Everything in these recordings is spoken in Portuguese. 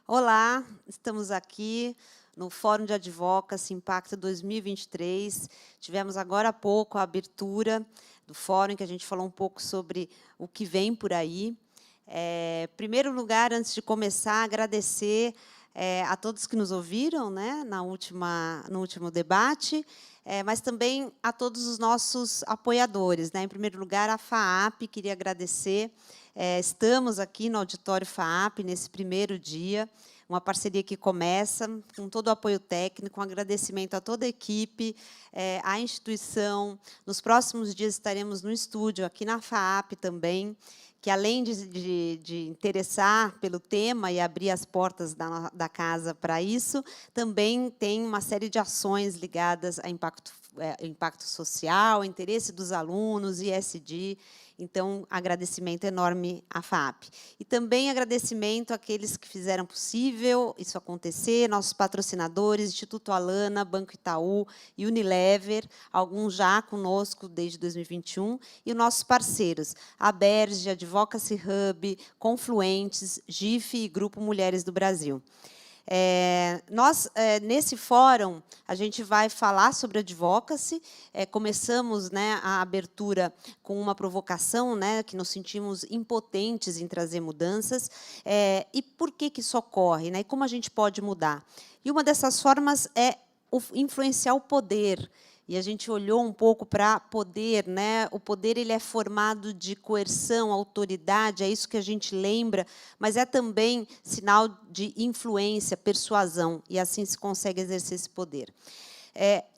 Olá, estamos aqui no Fórum de Advocacy Impacto 2023. Tivemos agora há pouco a abertura do fórum, que a gente falou um pouco sobre o que vem por aí. Em primeiro lugar, antes de começar, agradecer a todos que nos ouviram, né, no último debate, mas também a todos os nossos apoiadores, né. Em primeiro lugar, a FAAP, queria agradecer. Estamos aqui no auditório FAAP, nesse primeiro dia, uma parceria que começa com todo o apoio técnico, um agradecimento a toda a equipe, à instituição. Nos próximos dias estaremos no estúdio, aqui na FAAP também, que, além de interessar pelo tema e abrir as portas da casa para isso, também tem uma série de ações ligadas a impacto social, interesse dos alunos, ESG. Então, agradecimento enorme à FAAP. E também agradecimento àqueles que fizeram possível isso acontecer, nossos patrocinadores, Instituto Alana, Banco Itaú e Unilever, alguns já conosco desde 2021, e os nossos parceiros, a Berge, Advocacy Hub, Confluentes, GIF e Grupo Mulheres do Brasil. Nesse fórum, a gente vai falar sobre advocacy. Começamos, né, a abertura com uma provocação, né, que nos sentimos impotentes em trazer mudanças. E por que isso ocorre, né, e como a gente pode mudar? E uma dessas formas é influenciar o poder. E a gente olhou um pouco para poder, né? O poder ele é formado de coerção, autoridade, é isso que a gente lembra, mas é também sinal de influência, persuasão, e assim se consegue exercer esse poder.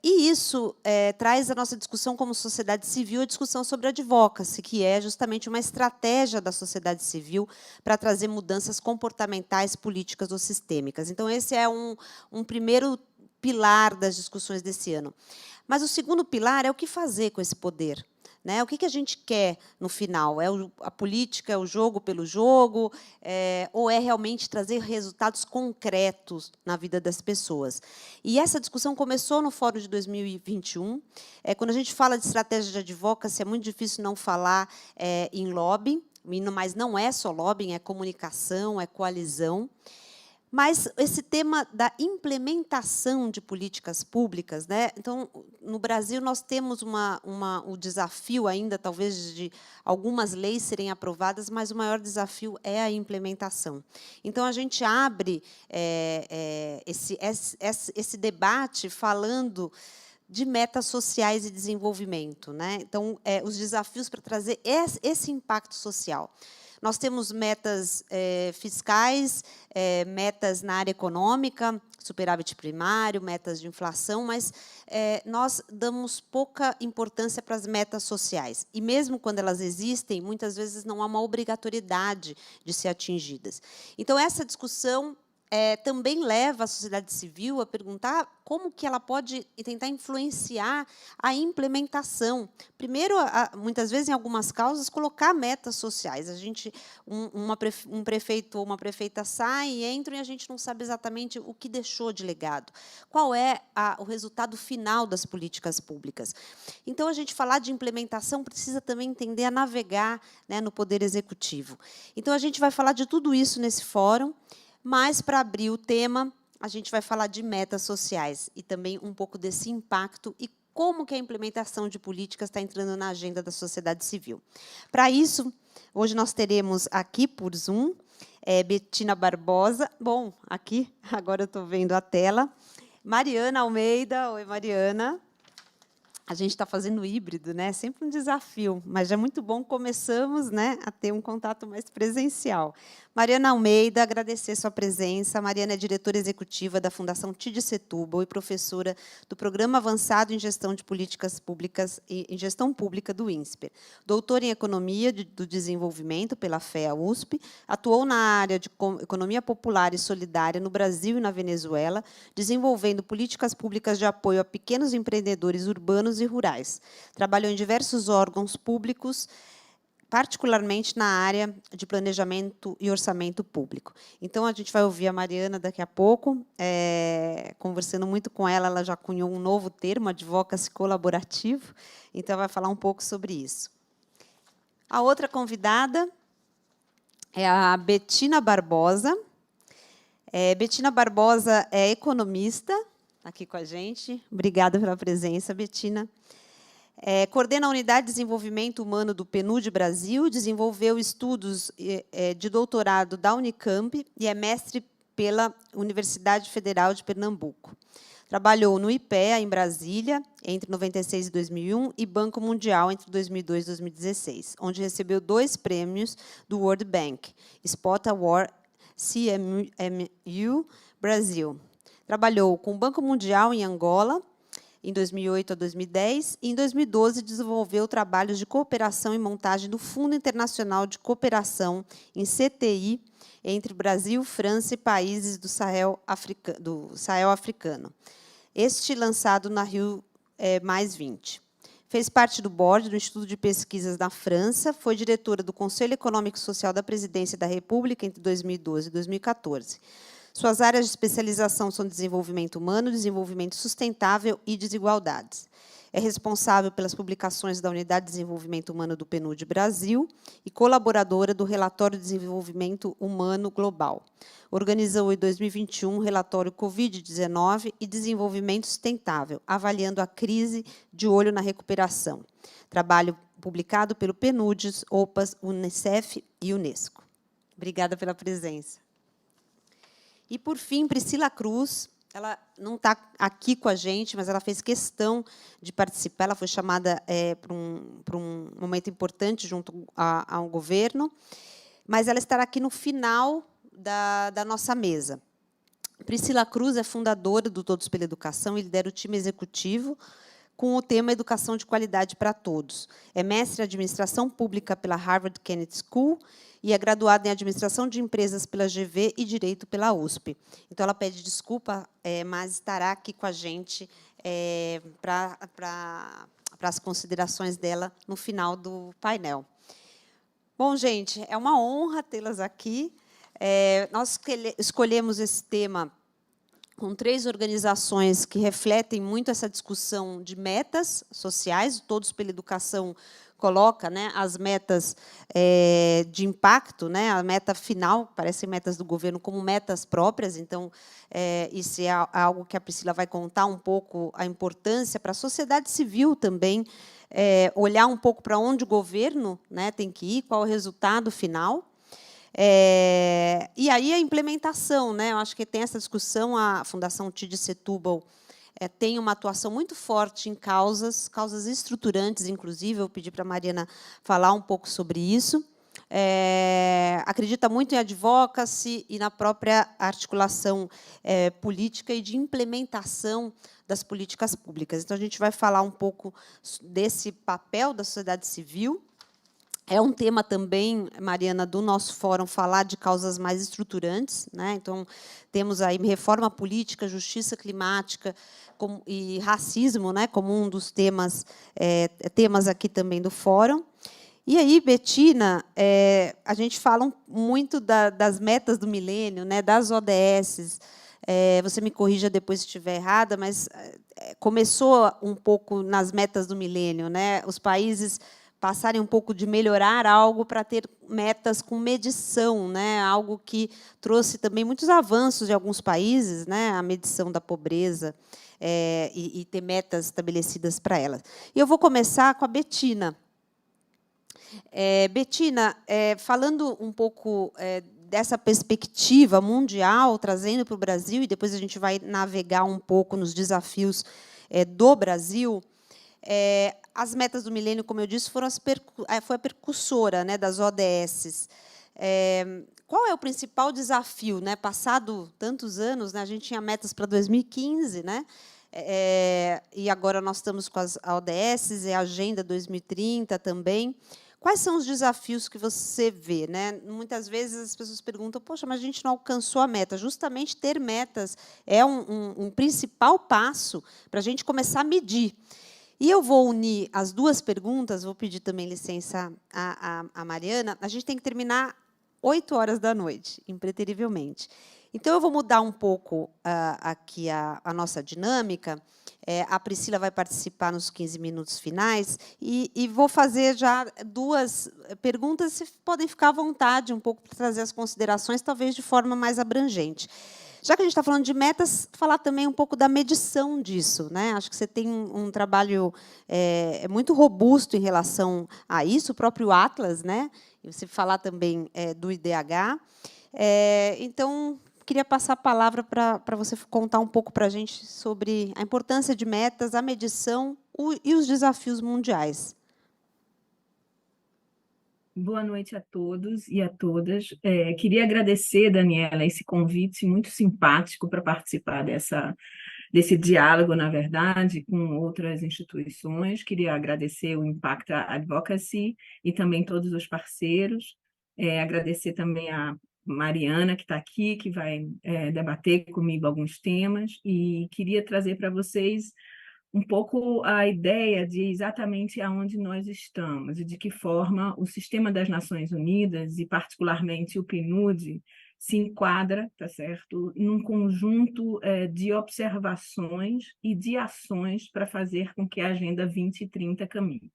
E isso traz a nossa discussão como sociedade civil, a discussão sobre a advocacy, que é justamente uma estratégia da sociedade civil para trazer mudanças comportamentais, políticas ou sistêmicas. Então, esse é um primeiro pilar das discussões desse ano. Mas o segundo pilar é o que fazer com esse poder. Né? O que a gente quer no final? É a política, é o jogo pelo jogo, ou é realmente trazer resultados concretos na vida das pessoas? E essa discussão começou no Fórum de 2021. Quando a gente fala de estratégia de advocacy, é muito difícil não falar em lobbying, mas não é só lobbying, é comunicação, é coalizão. Mas esse tema da implementação de políticas públicas, né? Então, no Brasil, nós temos o desafio ainda, talvez, de algumas leis serem aprovadas, mas o maior desafio é a implementação. Então, a gente abre esse debate falando de metas sociais e desenvolvimento, né? Então, os desafios para trazer esse impacto social. Nós temos metas fiscais, metas na área econômica, superávit primário, metas de inflação, mas nós damos pouca importância para as metas sociais. E, mesmo quando elas existem, muitas vezes não há uma obrigatoriedade de ser atingidas. Então, essa discussão também leva a sociedade civil a perguntar como que ela pode tentar influenciar a implementação. Primeiro, muitas vezes, em algumas causas, colocar metas sociais. Um prefeito ou uma prefeita sai e entram e a gente não sabe exatamente o que deixou de legado. Qual é o resultado final das políticas públicas? Então, a gente falar de implementação precisa também entender a navegar, né, no poder executivo. Então, a gente vai falar de tudo isso nesse fórum. Mas, para abrir o tema, a gente vai falar de metas sociais e também um pouco desse impacto e como que a implementação de políticas está entrando na agenda da sociedade civil. Para isso, hoje nós teremos aqui, por Zoom, Betina Barbosa. Bom, aqui, agora eu estou vendo a tela. Mariana Almeida. Oi, Mariana. A gente está fazendo híbrido, né? Sempre um desafio, mas já é muito bom. Começamos, né, a ter um contato mais presencial. Mariana Almeida, agradecer sua presença. Mariana é diretora executiva da Fundação TID Setúbal e professora do Programa Avançado em Gestão de Políticas Públicas e em Gestão Pública do INSPER. Doutora em Economia do Desenvolvimento pela FEA-USP, atuou na área de Economia Popular e Solidária no Brasil e na Venezuela, desenvolvendo políticas públicas de apoio a pequenos empreendedores urbanos e rurais. Trabalhou em diversos órgãos públicos, particularmente na área de planejamento e orçamento público. Então, a gente vai ouvir a Mariana daqui a pouco. Conversando muito com ela, ela já cunhou um novo termo, advocacy colaborativo, então vai falar um pouco sobre isso. A outra convidada é a Betina Barbosa. Betina Barbosa é economista, aqui com a gente. Obrigada pela presença, Betina. Coordena a Unidade de Desenvolvimento Humano do PNUD Brasil, desenvolveu estudos de doutorado da Unicamp e é mestre pela Universidade Federal de Pernambuco. Trabalhou no IPEA, em Brasília, entre 96 e 2001, e Banco Mundial, entre 2002 e 2016, onde recebeu 2 prêmios do World Bank, Spot Award CMU Brasil. Trabalhou com o Banco Mundial em Angola, em 2008 a 2010, e em 2012 desenvolveu trabalhos de cooperação e montagem do Fundo Internacional de Cooperação em CTI entre Brasil, França e países do Sahel africano. Este lançado na Rio +20. Fez parte do board do Instituto de Pesquisas da França, foi diretora do Conselho Econômico e Social da Presidência da República entre 2012 e 2014. Suas áreas de especialização são desenvolvimento humano, desenvolvimento sustentável e desigualdades. É responsável pelas publicações da Unidade de Desenvolvimento Humano do PNUD Brasil e colaboradora do Relatório de Desenvolvimento Humano Global. Organizou, em 2021, o relatório Covid-19 e Desenvolvimento Sustentável, avaliando a crise de olho na recuperação. Trabalho publicado pelo PNUD, OPAS, Unicef e Unesco. Obrigada pela presença. E, por fim, Priscila Cruz. Ela não está aqui com a gente, mas ela fez questão de participar. Ela foi chamada para um momento importante junto ao governo, mas ela estará aqui no final da nossa mesa. Priscila Cruz é fundadora do Todos pela Educação e lidera o time executivo com o tema Educação de Qualidade para Todos. É mestre em Administração Pública pela Harvard Kennedy School e é graduada em Administração de Empresas pela GV e Direito pela USP. Então, ela pede desculpa, mas estará aqui com a gente para as considerações dela no final do painel. Bom, gente, é uma honra tê-las aqui. Nós escolhemos esse tema com 3 organizações que refletem muito essa discussão de metas sociais. Todos pela Educação coloca, né, as metas de impacto, né, a meta final, parecem metas do governo, como metas próprias. Então, isso é algo que a Priscila vai contar um pouco a importância para a sociedade civil também, olhar um pouco para onde o governo, né, tem que ir, qual o resultado final. E aí a implementação, né? Eu acho que tem essa discussão, a Fundação TID Setúbal tem uma atuação muito forte em causas estruturantes, inclusive. Eu pedi para a Mariana falar um pouco sobre isso. Acredita muito em advocacy e na própria articulação política e de implementação das políticas públicas. Então, a gente vai falar um pouco desse papel da sociedade civil. É um tema também, Mariana, do nosso fórum, falar de causas mais estruturantes, né? Então, temos aí reforma política, justiça climática e racismo, né, como um dos temas aqui também do fórum. E aí, Betina, a gente fala muito das metas do milênio, né, das ODS. Você me corrija depois se estiver errada, mas começou um pouco nas metas do milênio, né? Os países passarem um pouco de melhorar algo para ter metas com medição, né? Algo que trouxe também muitos avanços de alguns países, né? A medição da pobreza e ter metas estabelecidas para elas. E eu vou começar com a Betina. Betina, falando um pouco dessa perspectiva mundial, trazendo para o Brasil, e depois a gente vai navegar um pouco nos desafios do Brasil. As metas do milênio, como eu disse, foi a percussora, né, das ODS. Qual é o principal desafio, né? Passado tantos anos, né, a gente tinha metas para 2015, né? E agora nós estamos com as ODS, a Agenda 2030 também. Quais são os desafios que você vê, né? Muitas vezes as pessoas perguntam: poxa, mas a gente não alcançou a meta. Justamente ter metas é um principal passo para a gente começar a medir. E eu vou unir as 2 perguntas, vou pedir também licença à Mariana. A gente tem que terminar 20h, impreterivelmente. Então, eu vou mudar um pouco aqui a nossa dinâmica. A Priscila vai participar nos 15 minutos finais e vou fazer já 2 perguntas. Vocês podem ficar à vontade um pouco para trazer as considerações, talvez de forma mais abrangente. Já que a gente está falando de metas, falar também um pouco da medição disso, né? Acho que você tem um trabalho muito robusto em relação a isso, o próprio Atlas, né? E você falar também do IDH. Então, queria passar a palavra para você contar um pouco para a gente sobre a importância de metas, a medição e os desafios mundiais. Boa noite a todos e a todas. Queria agradecer, Daniela, esse convite muito simpático para participar desse diálogo, na verdade, com outras instituições. Queria agradecer o Impact Advocacy e também todos os parceiros. Agradecer também a Mariana, que está aqui, que vai debater comigo alguns temas. E queria trazer para vocês um pouco a ideia de exatamente aonde nós estamos e de que forma o sistema das Nações Unidas, e particularmente o PNUD, se enquadra, tá certo, num conjunto de observações e de ações para fazer com que a Agenda 2030 caminhe.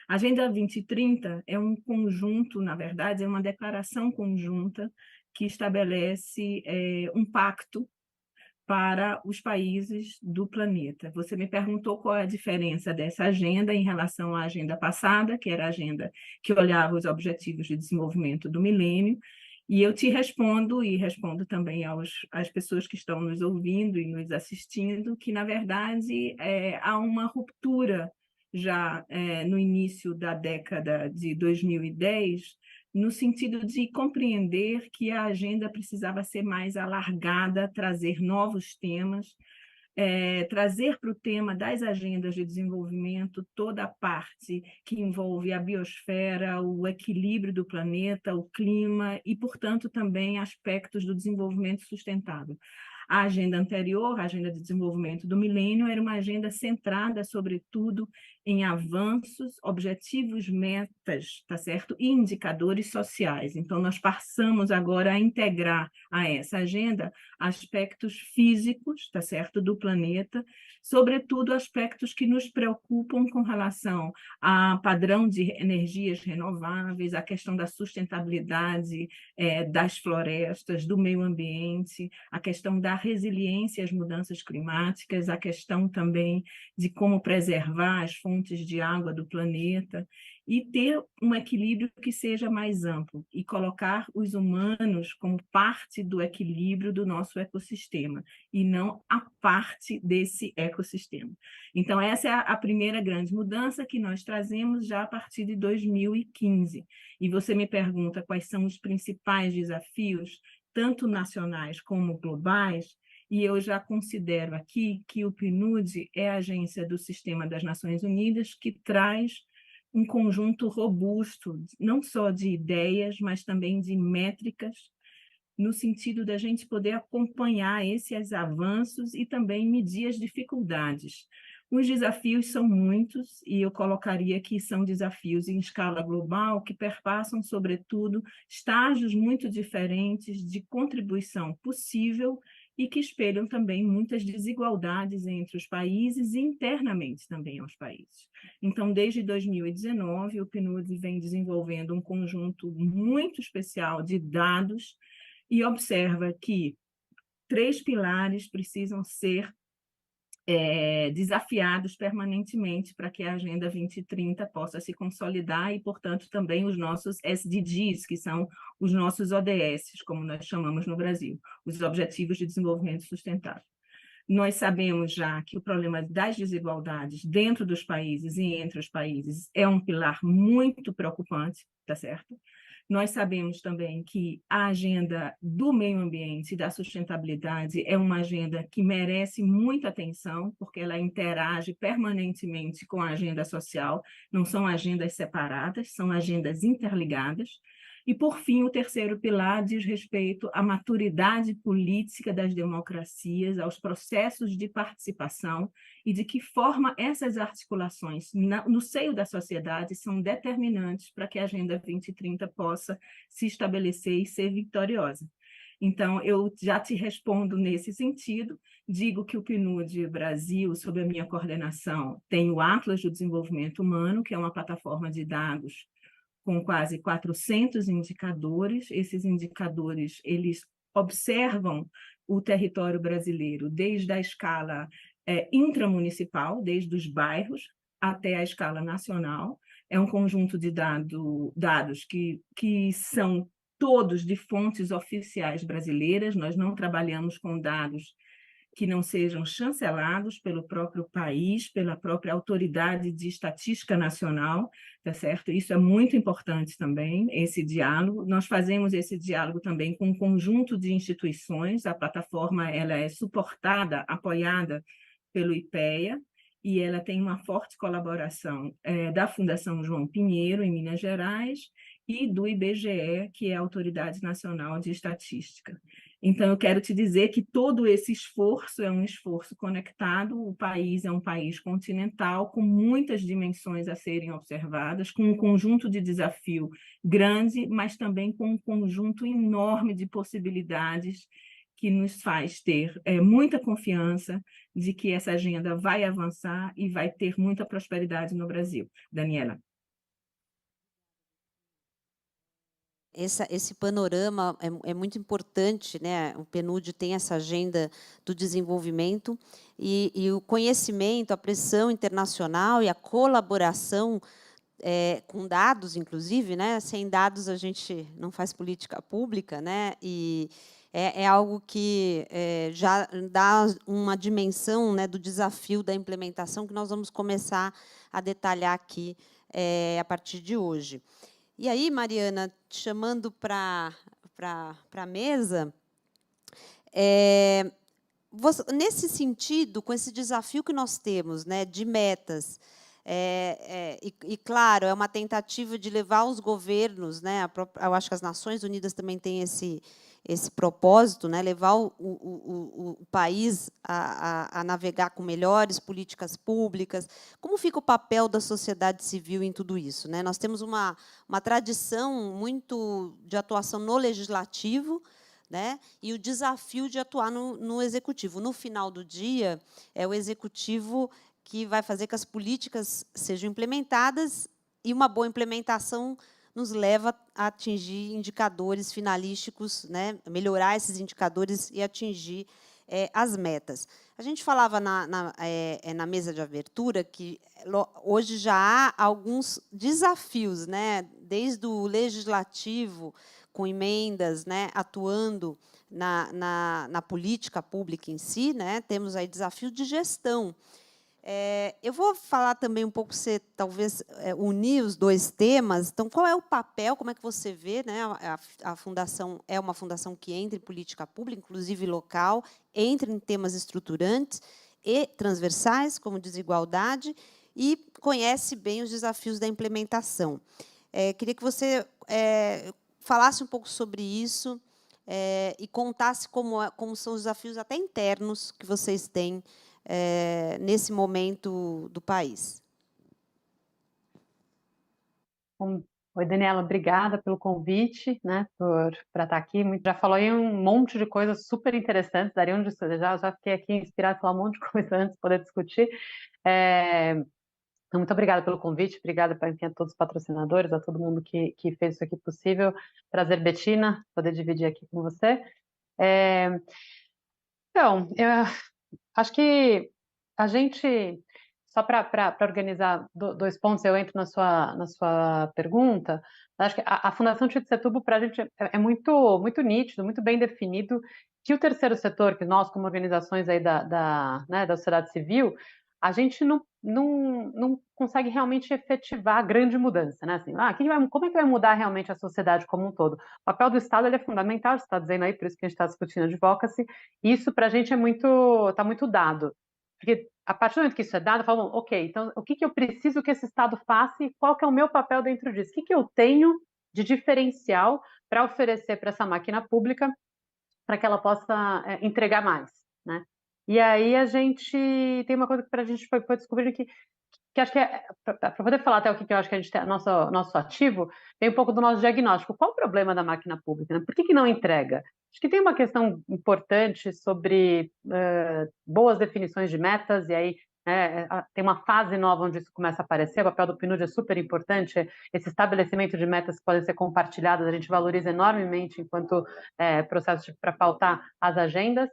A Agenda 2030 é um conjunto, na verdade, é uma declaração conjunta que estabelece um pacto para os países do planeta. Você me perguntou qual é a diferença dessa agenda em relação à agenda passada, que era a agenda que olhava os objetivos de desenvolvimento do milênio, e eu te respondo, e respondo também às pessoas que estão nos ouvindo e nos assistindo, que, na verdade, há uma ruptura já no início da década de 2010, no sentido de compreender que a agenda precisava ser mais alargada, trazer novos temas, trazer para o tema das agendas de desenvolvimento toda a parte que envolve a biosfera, o equilíbrio do planeta, o clima e, portanto, também aspectos do desenvolvimento sustentável. A agenda anterior, a Agenda de Desenvolvimento do Milênio, era uma agenda centrada, sobretudo, em avanços, objetivos, metas, tá certo? E indicadores sociais. Então, nós passamos agora a integrar a essa agenda aspectos físicos, tá certo, do planeta, sobretudo aspectos que nos preocupam com relação a padrão de energias renováveis, a questão da sustentabilidade das florestas, do meio ambiente, a questão da resiliência às mudanças climáticas, a questão também de como preservar as fontes de água do planeta e ter um equilíbrio que seja mais amplo e colocar os humanos como parte do equilíbrio do nosso ecossistema e não a parte desse ecossistema. Então, essa é a primeira grande mudança que nós trazemos já a partir de 2015. E você me pergunta quais são os principais desafios, tanto nacionais como globais, e eu já considero aqui que o PNUD é a agência do Sistema das Nações Unidas que traz um conjunto robusto, não só de ideias, mas também de métricas, no sentido da gente poder acompanhar esses avanços e também medir as dificuldades. Os desafios são muitos, e eu colocaria que são desafios em escala global que perpassam, sobretudo, estágios muito diferentes de contribuição possível e que espelham também muitas desigualdades entre os países e internamente também aos países. Então, desde 2019, o PNUD vem desenvolvendo um conjunto muito especial de dados e observa que 3 pilares precisam ser desafiados permanentemente para que a Agenda 2030 possa se consolidar e, portanto, também os nossos SDGs, que são os nossos ODS, como nós chamamos no Brasil, os Objetivos de Desenvolvimento Sustentável. Nós sabemos já que o problema das desigualdades dentro dos países e entre os países é um pilar muito preocupante, tá certo? Nós sabemos também que a agenda do meio ambiente e da sustentabilidade é uma agenda que merece muita atenção, porque ela interage permanentemente com a agenda social, não são agendas separadas, são agendas interligadas. E, por fim, o terceiro pilar diz respeito à maturidade política das democracias, aos processos de participação e de que forma essas articulações no seio da sociedade são determinantes para que a Agenda 2030 possa se estabelecer e ser vitoriosa. Então, eu já te respondo nesse sentido, digo que o PNUD Brasil, sob a minha coordenação, tem o Atlas do Desenvolvimento Humano, que é uma plataforma de dados com quase 400 indicadores. Esses indicadores, eles observam o território brasileiro, desde a escala intramunicipal, desde os bairros, até a escala nacional. É um conjunto de dados que são todos de fontes oficiais brasileiras. Nós não trabalhamos com dados que não sejam chancelados pelo próprio país, pela própria Autoridade de Estatística Nacional, tá certo? Isso é muito importante também, esse diálogo. Nós fazemos esse diálogo também com um conjunto de instituições. A plataforma ela é suportada, apoiada pelo IPEA, e ela tem uma forte colaboração da Fundação João Pinheiro, em Minas Gerais, e do IBGE, que é a Autoridade Nacional de Estatística. Então, eu quero te dizer que todo esse esforço é um esforço conectado. O país é um país continental, com muitas dimensões a serem observadas, com um conjunto de desafio grande, mas também com um conjunto enorme de possibilidades que nos faz ter muita confiança de que essa agenda vai avançar e vai ter muita prosperidade no Brasil. Daniela. Esse panorama é muito importante, né? O PNUD tem essa agenda do desenvolvimento e o conhecimento, a pressão internacional e a colaboração com dados, inclusive, né? Sem dados a gente não faz política pública, né? E é algo que já dá uma dimensão, né, do desafio da implementação que nós vamos começar a detalhar aqui a partir de hoje. E aí, Mariana, te chamando para a mesa, nesse sentido, com esse desafio que nós temos, né, de metas, claro, é uma tentativa de levar os governos, né, eu acho que as Nações Unidas também têm esse propósito, né, levar o país a navegar com melhores políticas públicas. Como fica o papel da sociedade civil em tudo isso, né? Nós temos uma tradição muito de atuação no legislativo, né, e o desafio de atuar no executivo. No final do dia, é o executivo que vai fazer que as políticas sejam implementadas, e uma boa implementação nos leva a atingir indicadores finalísticos, né, melhorar esses indicadores e atingir as metas. A gente falava na mesa de abertura que hoje já há alguns desafios, né, desde o legislativo, com emendas, né, atuando na política pública em si, né, temos aí desafio de gestão. Eu vou falar também um pouco, você talvez unir os dois temas. Então, qual é o papel, como é que você vê, né? A fundação é uma fundação que entra em política pública, inclusive local, entra em temas estruturantes e transversais, como desigualdade, e conhece bem os desafios da implementação. Queria que você falasse um pouco sobre isso e contasse como são os desafios até internos que vocês têm nesse momento do país. Oi, Daniela, obrigada pelo convite, né, para estar aqui. Já falou aí um monte de coisas super interessantes, daria onde já fiquei aqui inspirada a falar um monte de coisa antes de poder discutir. Então, muito obrigada pelo convite, obrigada enfim, a todos os patrocinadores, a todo mundo que fez isso aqui possível. Prazer, Betina, poder dividir aqui com você. Então, eu acho que a gente, só para organizar dois pontos, eu entro na sua pergunta. Acho que a Fundação Tito Setúbal, para a gente, é muito, muito nítido, muito bem definido que o terceiro setor, que nós, como organizações aí né, da sociedade civil, a gente não consegue realmente efetivar a grande mudança, né? Assim, como é que vai mudar realmente a sociedade como um todo? O papel do Estado ele é fundamental, você está dizendo aí, por isso que a gente está discutindo advocacy. Isso para a gente está muito dado. Porque a partir do momento que isso é dado, falam, ok, então o que eu preciso que esse Estado faça e qual que é o meu papel dentro disso? O que eu tenho de diferencial para oferecer para essa máquina pública para que ela possa entregar mais, né? E aí a gente tem uma coisa que para a gente foi descobrindo que acho que para poder falar até o que eu acho que a gente tem, nosso ativo, tem um pouco do nosso diagnóstico. Qual o problema da máquina pública, né? Por que não entrega? Acho que tem uma questão importante sobre boas definições de metas, e aí Tem uma fase nova onde isso começa a aparecer, o papel do PNUD é super importante, esse estabelecimento de metas que podem ser compartilhadas, a gente valoriza enormemente enquanto processo para pautar as agendas,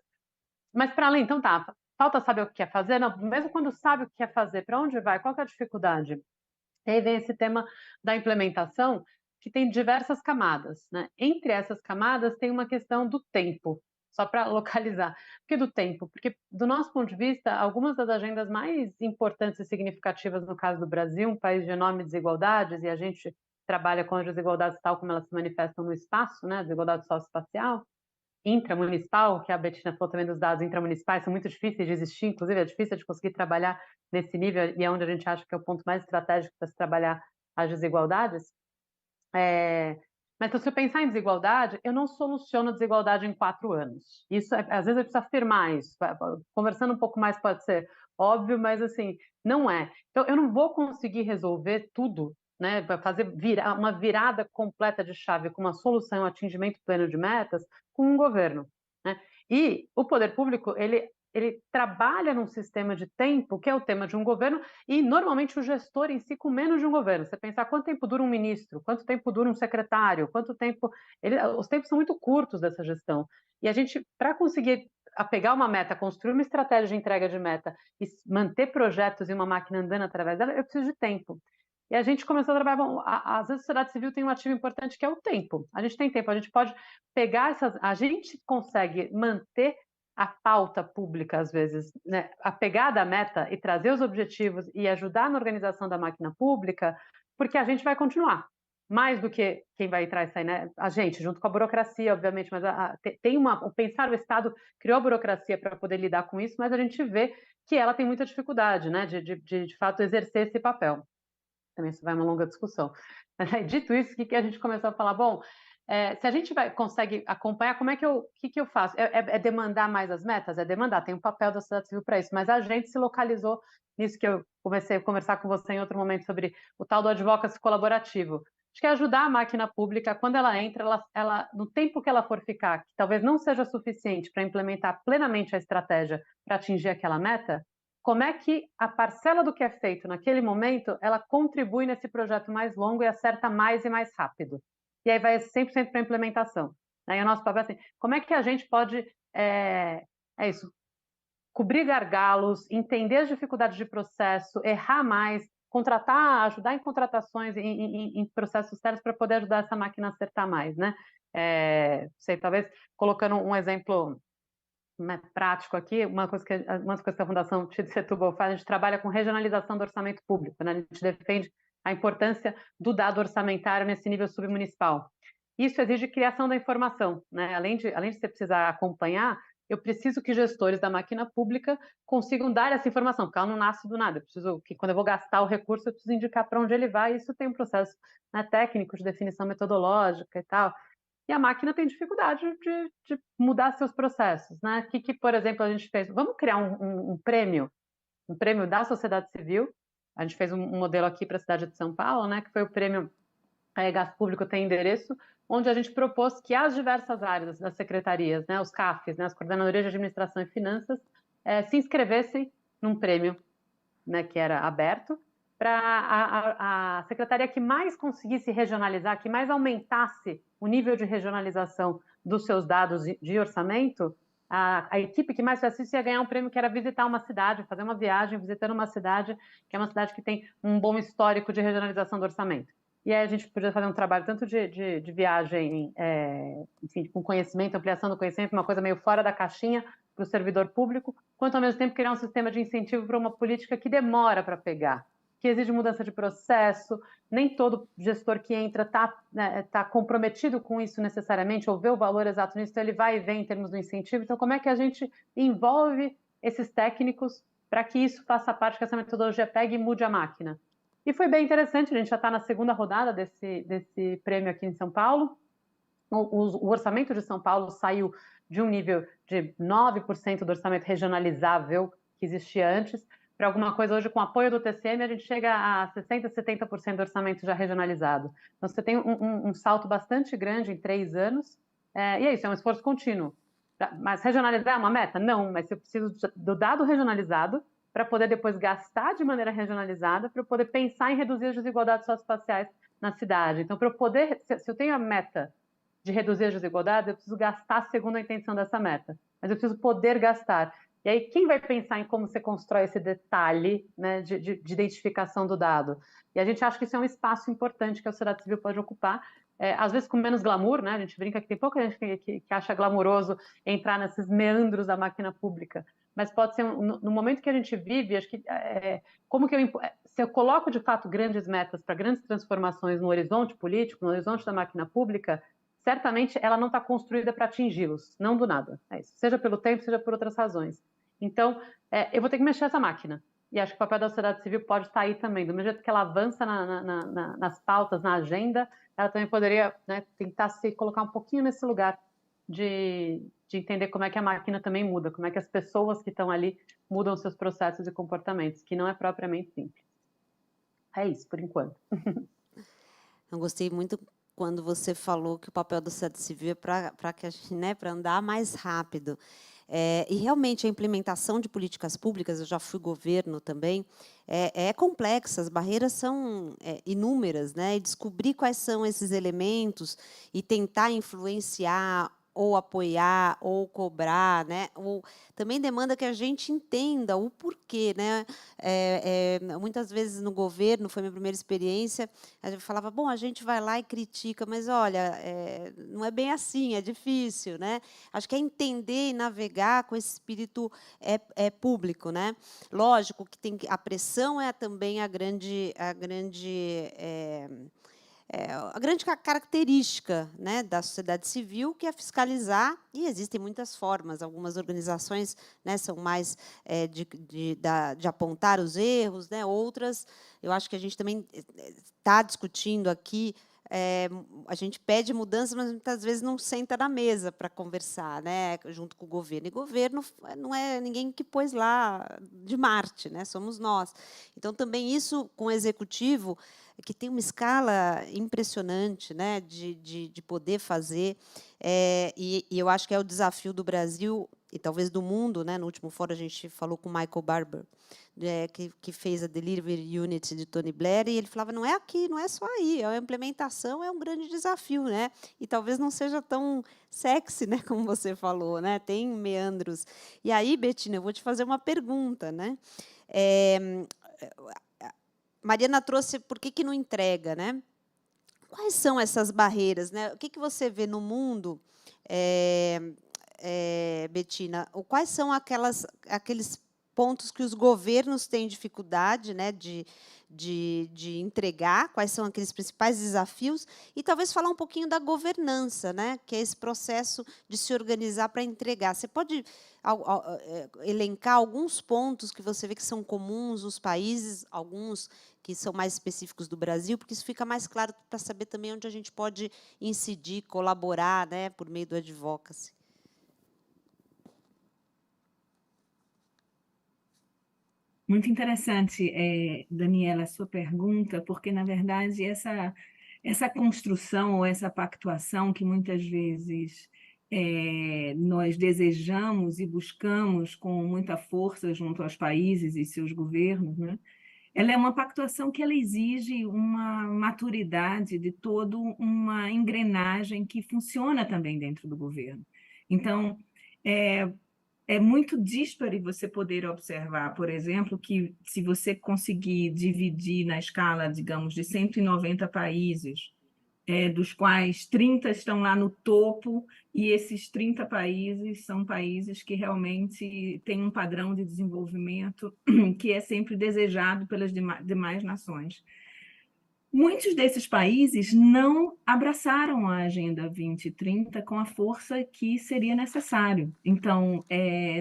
mas para além, então tá, falta saber o que quer fazer? Não, mesmo quando sabe o que quer fazer, para onde vai, qual que é a dificuldade? E aí vem esse tema da implementação, que tem diversas camadas, né? Entre essas camadas tem uma questão do tempo, só para localizar. Por que do tempo? Porque, do nosso ponto de vista, algumas das agendas mais importantes e significativas no caso do Brasil, um país de enormes desigualdades, e a gente trabalha com as desigualdades tal como elas se manifestam no espaço, né? Desigualdade socioespacial, intramunicipal, que a Bettina falou também dos dados intramunicipais, são muito difíceis de existir, inclusive é difícil de conseguir trabalhar nesse nível, e é onde a gente acha que é o ponto mais estratégico para se trabalhar as desigualdades. Mas se eu pensar em desigualdade, eu não soluciono a desigualdade em 4 anos. Isso, às vezes, eu preciso afirmar isso. Conversando um pouco mais pode ser óbvio, mas assim, não é. Então, eu não vou conseguir resolver tudo, né, para fazer uma virada completa de chave com uma solução, um atingimento pleno de metas, com um governo, né? E o poder público, ele trabalha num sistema de tempo, que é o tema de um governo, e normalmente o gestor em si com menos de um governo. Você pensar quanto tempo dura um ministro, quanto tempo dura um secretário, quanto tempo... os tempos são muito curtos dessa gestão. E a gente, para conseguir pegar uma meta, construir uma estratégia de entrega de meta e manter projetos e uma máquina andando através dela, eu preciso de tempo. E a gente começou a trabalhar, bom, às vezes a sociedade civil tem um ativo importante que é o tempo. A gente tem tempo, a gente pode pegar a gente consegue manter a pauta pública, às vezes, né, apegada à meta e trazer os objetivos e ajudar na organização da máquina pública, porque a gente vai continuar. Mais do que quem vai entrar e sair, né? A gente, junto com a burocracia, obviamente, mas tem o pensar, o Estado criou a burocracia para poder lidar com isso, mas a gente vê que ela tem muita dificuldade, né, de fato, exercer esse papel. Também isso vai uma longa discussão. Dito isso, o que a gente começou a falar? Bom, se a gente consegue acompanhar, que eu faço? É demandar mais as metas? É demandar, tem um papel da sociedade civil para isso, mas a gente se localizou nisso que eu comecei a conversar com você em outro momento sobre o tal do advocacy colaborativo. Acho que é ajudar a máquina pública, quando ela entra, no tempo que ela for ficar, que talvez não seja suficiente para implementar plenamente a estratégia para atingir aquela meta, como é que a parcela do que é feito naquele momento, ela contribui nesse projeto mais longo e acerta mais e mais rápido. E aí vai 100% para a implementação. Aí o nosso papel é assim, como é que a gente pode, cobrir gargalos, entender as dificuldades de processo, errar mais, contratar, ajudar em contratações, em processos sérios para poder ajudar essa máquina a acertar mais, né? Talvez colocando um exemplo prático aqui, uma coisa que a Fundação Tite Setúbal faz, a gente trabalha com regionalização do orçamento público, né? A gente defende a importância do dado orçamentário nesse nível submunicipal. Isso exige criação da informação, né? Além de você precisar acompanhar, eu preciso que gestores da máquina pública consigam dar essa informação, porque ela não nasce do nada. Eu preciso que, quando eu vou gastar o recurso, eu preciso indicar para onde ele vai, e isso tem um processo, né, técnico de definição metodológica e tal. E a máquina tem dificuldade de mudar seus processos, né? O que, por exemplo, a gente fez? Vamos criar um prêmio da sociedade civil. A gente fez um modelo aqui para a cidade de São Paulo, né? Que foi o prêmio Gasto Público Tem Endereço, onde a gente propôs que as diversas áreas das secretarias, né? Os CAFs, né? As Coordenadorias de Administração e Finanças, se inscrevessem num prêmio, né? Que era aberto, para a secretaria que mais conseguisse regionalizar, que mais aumentasse o nível de regionalização dos seus dados de orçamento, a equipe que mais fizesse isso ia ganhar um prêmio, que era visitar uma cidade, fazer uma viagem visitando uma cidade, que é uma cidade que tem um bom histórico de regionalização do orçamento. E aí a gente podia fazer um trabalho tanto de viagem, enfim, com conhecimento, ampliação do conhecimento, uma coisa meio fora da caixinha para o servidor público, quanto ao mesmo tempo criar um sistema de incentivo para uma política que demora para pegar, que exige mudança de processo, nem todo gestor que entra está comprometido com isso necessariamente, ou vê o valor exato nisso, então ele vai e vem em termos do incentivo. Então, como é que a gente envolve esses técnicos para que isso faça parte, que essa metodologia pegue e mude a máquina? E foi bem interessante, a gente já está na segunda rodada desse prêmio aqui em São Paulo. O orçamento de São Paulo saiu de um nível de 9% do orçamento regionalizável que existia antes, para alguma coisa hoje, com apoio do TCM, a gente chega a 60%, 70% do orçamento já regionalizado. Então, você tem um salto bastante grande em 3 anos, e é isso, é um esforço contínuo. Mas regionalizar é uma meta? Não, mas eu preciso do dado regionalizado para poder depois gastar de maneira regionalizada, para eu poder pensar em reduzir as desigualdades socioespaciais na cidade. Então, para eu poder, se eu tenho a meta de reduzir as desigualdades, eu preciso gastar segundo a intenção dessa meta, mas eu preciso poder gastar. E aí, quem vai pensar em como você constrói esse detalhe, né, de identificação do dado? E a gente acha que isso é um espaço importante que a sociedade civil pode ocupar, às vezes com menos glamour, né? A gente brinca que tem pouca gente que acha glamouroso entrar nesses meandros da máquina pública, mas pode ser, no momento que a gente vive, acho que, como que se eu coloco de fato grandes metas para grandes transformações no horizonte político, no horizonte da máquina pública, certamente ela não está construída para atingi-los, não do nada. É isso. Seja pelo tempo, seja por outras razões. Então, eu vou ter que mexer essa máquina. E acho que o papel da sociedade civil pode estar aí também. Do mesmo jeito que ela avança nas pautas, na agenda, ela também poderia, né, tentar se colocar um pouquinho nesse lugar de entender como é que a máquina também muda, como é que as pessoas que estão ali mudam seus processos e comportamentos, que não é propriamente simples. É isso, por enquanto. Eu gostei muito quando você falou que o papel da sociedade civil é para que a gente, né, para andar mais rápido. E realmente a implementação de políticas públicas, eu já fui governo também, é complexa, as barreiras são inúmeras, né? E descobrir quais são esses elementos e tentar influenciar ou apoiar ou cobrar, né? Ou também demanda que a gente entenda o porquê, né? Muitas vezes no governo, foi minha primeira experiência, a gente falava, bom, a gente vai lá e critica, mas olha, não é bem assim, é difícil, né? Acho que é entender e navegar com esse espírito público, né? Lógico que a pressão é também a grande característica, né, da sociedade civil, que é fiscalizar, e existem muitas formas. Algumas organizações, né, são mais de apontar os erros, né, outras, eu acho que a gente também está discutindo aqui. A gente pede mudança, mas muitas vezes não senta na mesa para conversar, né, junto com o governo. E governo não é ninguém que pôs lá de Marte, né, somos nós. Então, também isso com o executivo, que tem uma escala impressionante, né, de poder fazer, e eu acho que é o desafio do Brasil e talvez do mundo, né. No último fórum a gente falou com o Michael Barber, que fez a Delivery Unit de Tony Blair, e ele falava, não é aqui, não é só aí, a implementação é um grande desafio, né, e talvez não seja tão sexy, né, como você falou, né, tem meandros. E aí, Betina, eu vou te fazer uma pergunta, né, Mariana trouxe por que não entrega, né? Quais são essas barreiras, né? O que você vê no mundo, Betina? Quais são aqueles pontos que os governos têm dificuldade, né, de entregar? Quais são aqueles principais desafios? E talvez falar um pouquinho da governança, né, que é esse processo de se organizar para entregar. Você pode elencar alguns pontos que você vê que são comuns nos países, alguns que são mais específicos do Brasil, porque isso fica mais claro para saber também onde a gente pode incidir, colaborar, né, por meio do advocacy. Muito interessante, Daniela, a sua pergunta, porque, na verdade, essa construção ou essa pactuação que muitas vezes nós desejamos e buscamos com muita força junto aos países e seus governos, né? Ela é uma pactuação que ela exige uma maturidade de toda uma engrenagem que funciona também dentro do governo. Então, é muito díspare você poder observar, por exemplo, que se você conseguir dividir na escala, digamos, de 190 países, dos quais 30 estão lá no topo, e esses 30 países são países que realmente têm um padrão de desenvolvimento que é sempre desejado pelas demais nações. Muitos desses países não abraçaram a Agenda 2030 com a força que seria necessário. Então,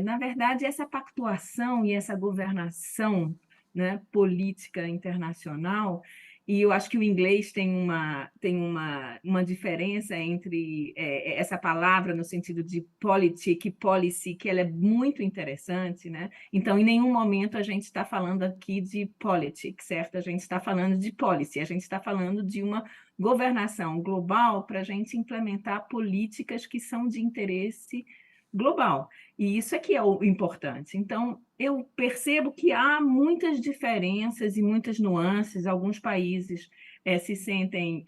na verdade, essa pactuação e essa governação, né, política internacional, e eu acho que o inglês tem uma diferença entre essa palavra no sentido de politic e policy, que ela é muito interessante, né? Então, em nenhum momento a gente está falando aqui de politics, certo? A gente está falando de policy, a gente está falando de uma governação global para a gente implementar políticas que são de interesse global. E isso é que é o importante. Então, eu percebo que há muitas diferenças e muitas nuances. Alguns países se sentem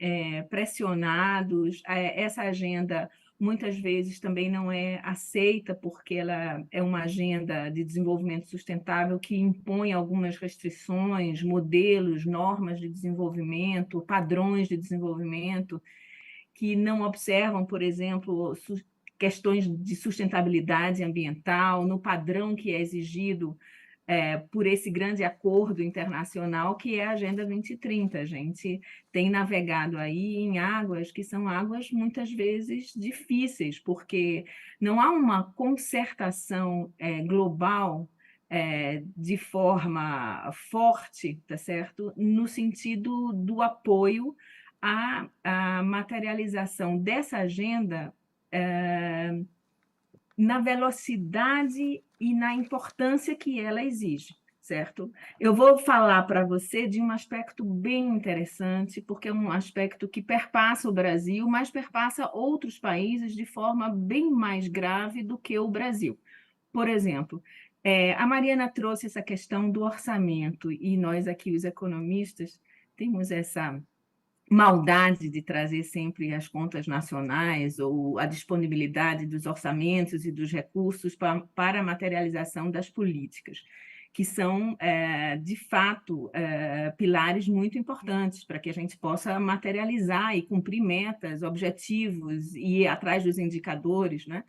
pressionados. Essa agenda muitas vezes também não é aceita, porque ela é uma agenda de desenvolvimento sustentável que impõe algumas restrições, modelos, normas de desenvolvimento, padrões de desenvolvimento, que não observam, por exemplo, questões de sustentabilidade ambiental, no padrão que é exigido por esse grande acordo internacional que é a Agenda 2030. A gente tem navegado aí em águas que são águas muitas vezes difíceis, porque não há uma concertação global de forma forte, tá certo? No sentido do apoio à materialização dessa agenda na velocidade e na importância que ela exige, certo? Eu vou falar para você de um aspecto bem interessante, porque é um aspecto que perpassa o Brasil, mas perpassa outros países de forma bem mais grave do que o Brasil. Por exemplo, a Mariana trouxe essa questão do orçamento, e nós aqui, os economistas, temos essa maldade de trazer sempre as contas nacionais ou a disponibilidade dos orçamentos e dos recursos para a materialização das políticas, que são, de fato, pilares muito importantes para que a gente possa materializar e cumprir metas, objetivos e ir atrás dos indicadores, né?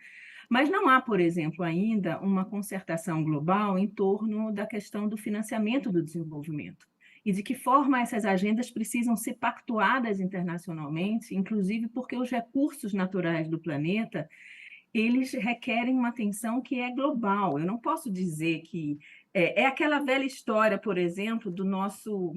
Mas não há, por exemplo, ainda uma concertação global em torno da questão do financiamento do desenvolvimento e de que forma essas agendas precisam ser pactuadas internacionalmente, inclusive porque os recursos naturais do planeta eles requerem uma atenção que é global. Eu não posso dizer que... É aquela velha história, por exemplo, do nosso...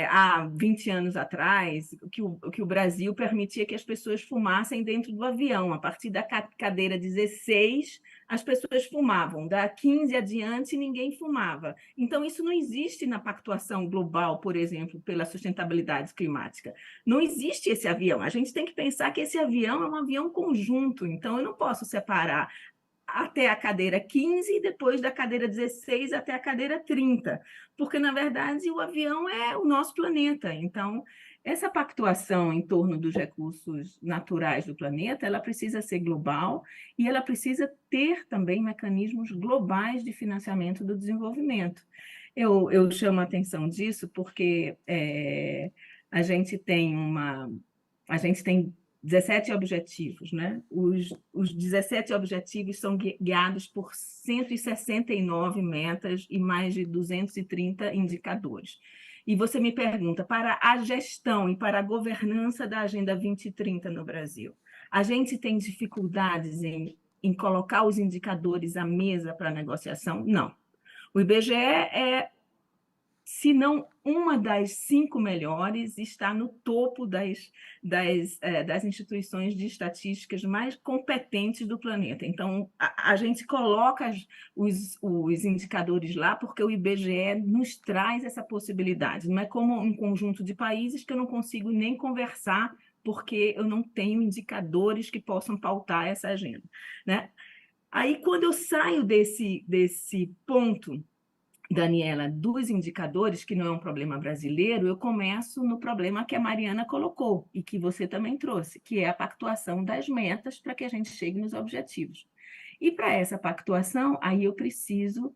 há 20 anos atrás, que o Brasil permitia que as pessoas fumassem dentro do avião. A partir da cadeira 16, as pessoas fumavam. Da 15 adiante, ninguém fumava. Então, isso não existe na pactuação global, por exemplo, pela sustentabilidade climática. Não existe esse avião. A gente tem que pensar que esse avião é um avião conjunto. Então, eu não posso separar até a cadeira 15 e depois da cadeira 16 até a cadeira 30, porque, na verdade, o avião é o nosso planeta. Então, essa pactuação em torno dos recursos naturais do planeta, ela precisa ser global e ela precisa ter também mecanismos globais de financiamento do desenvolvimento. Eu chamo a atenção disso porque a gente tem 17 objetivos, né? Os 17 objetivos são guiados por 169 metas e mais de 230 indicadores. E você me pergunta, para a gestão e para a governança da Agenda 2030 no Brasil, a gente tem dificuldades em colocar os indicadores à mesa para negociação? Não. O IBGE se não uma das 5 melhores, está no topo das instituições de estatísticas mais competentes do planeta. Então, a gente coloca os indicadores lá porque o IBGE nos traz essa possibilidade. Não é como um conjunto de países que eu não consigo nem conversar porque eu não tenho indicadores que possam pautar essa agenda, né? Aí, quando eu saio desse ponto, Daniela, dos indicadores, que não é um problema brasileiro, eu começo no problema que a Mariana colocou e que você também trouxe, que é a pactuação das metas para que a gente chegue nos objetivos. E para essa pactuação, aí eu preciso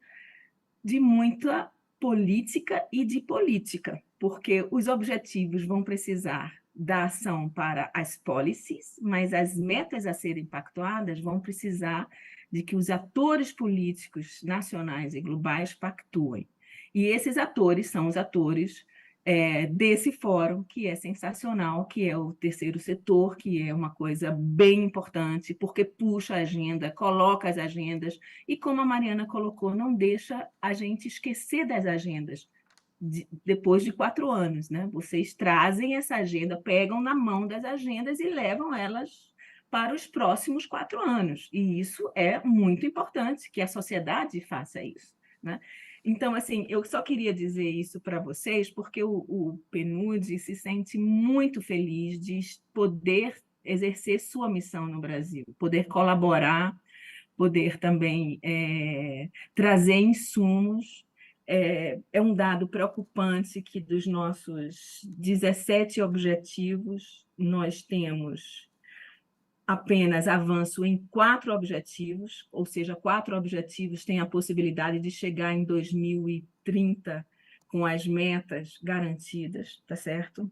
de muita política e de política, porque os objetivos vão precisar da ação para as policies, mas as metas a serem pactuadas vão precisar de que os atores políticos nacionais e globais pactuem. E esses atores são os atores desse fórum, que é sensacional, que é o terceiro setor, que é uma coisa bem importante, porque puxa a agenda, coloca as agendas, e como a Mariana colocou, não deixa a gente esquecer das agendas depois de 4 anos, né? Vocês trazem essa agenda, pegam na mão das agendas e levam elas para os próximos 4 anos. E isso é muito importante, que a sociedade faça isso, né? Então, assim, eu só queria dizer isso para vocês, porque o PNUD se sente muito feliz de poder exercer sua missão no Brasil, poder colaborar poder também trazer insumos. É um dado preocupante que dos nossos 17 objetivos, nós temos apenas avanço em 4 objetivos, ou seja, 4 objetivos têm a possibilidade de chegar em 2030 com as metas garantidas, tá certo?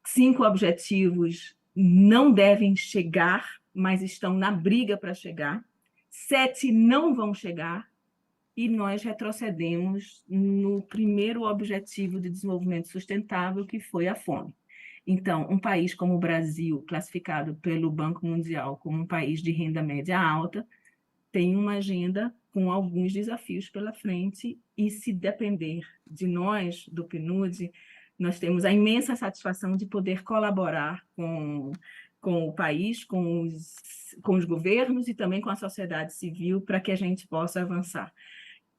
5 objetivos não devem chegar, mas estão na briga para chegar. 7 não vão chegar, e nós retrocedemos no primeiro objetivo de desenvolvimento sustentável, que foi a fome. Então, um país como o Brasil, classificado pelo Banco Mundial como um país de renda média alta, tem uma agenda com alguns desafios pela frente, e se depender de nós, do PNUD, nós temos a imensa satisfação de poder colaborar com o país, com os governos e também com a sociedade civil, para que a gente possa avançar.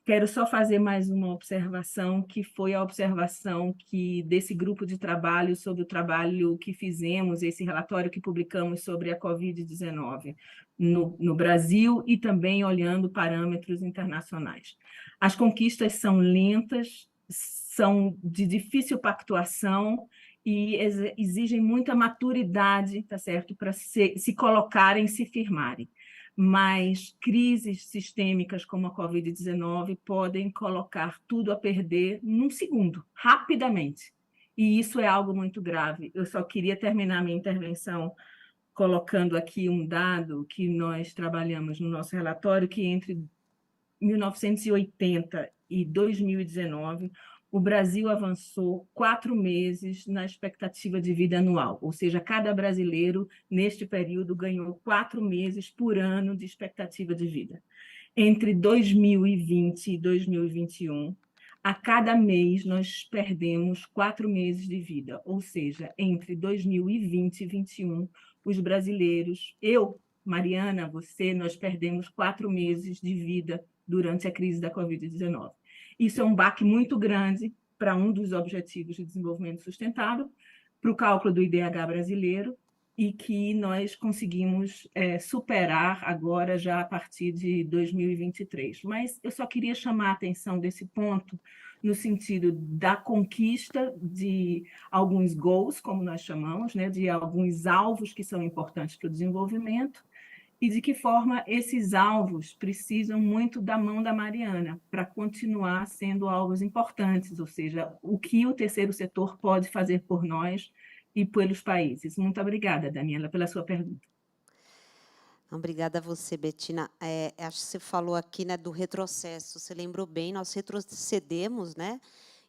Quero só fazer mais uma observação, que foi a observação desse grupo de trabalho sobre o trabalho que fizemos, esse relatório que publicamos sobre a Covid-19 no Brasil, e também olhando parâmetros internacionais. As conquistas são lentas, são de difícil pactuação e exigem muita maturidade, tá certo, para se colocarem, se firmarem. Mas crises sistêmicas como a Covid-19 podem colocar tudo a perder num segundo, rapidamente. E isso é algo muito grave. Eu só queria terminar minha intervenção colocando aqui um dado que nós trabalhamos no nosso relatório, que entre 1980 e 2019, o Brasil avançou 4 meses na expectativa de vida anual, ou seja, cada brasileiro, neste período, ganhou 4 meses por ano de expectativa de vida. Entre 2020 e 2021, a cada mês nós perdemos 4 meses de vida, ou seja, entre 2020 e 2021, os brasileiros, eu, Mariana, você, nós perdemos 4 meses de vida durante a crise da Covid-19. Isso é um baque muito grande para um dos objetivos de desenvolvimento sustentável, para o cálculo do IDH brasileiro, e que nós conseguimos superar agora, já a partir de 2023. Mas eu só queria chamar a atenção desse ponto, no sentido da conquista de alguns goals, como nós chamamos, né, de alguns alvos que são importantes para o desenvolvimento, e de que forma esses alvos precisam muito da mão da Mariana para continuar sendo alvos importantes, ou seja, o que o terceiro setor pode fazer por nós e pelos países. Muito obrigada, Daniela, pela sua pergunta. Obrigada a você, Bettina. Acho que você falou aqui, né, do retrocesso. Você lembrou bem, nós retrocedemos, né,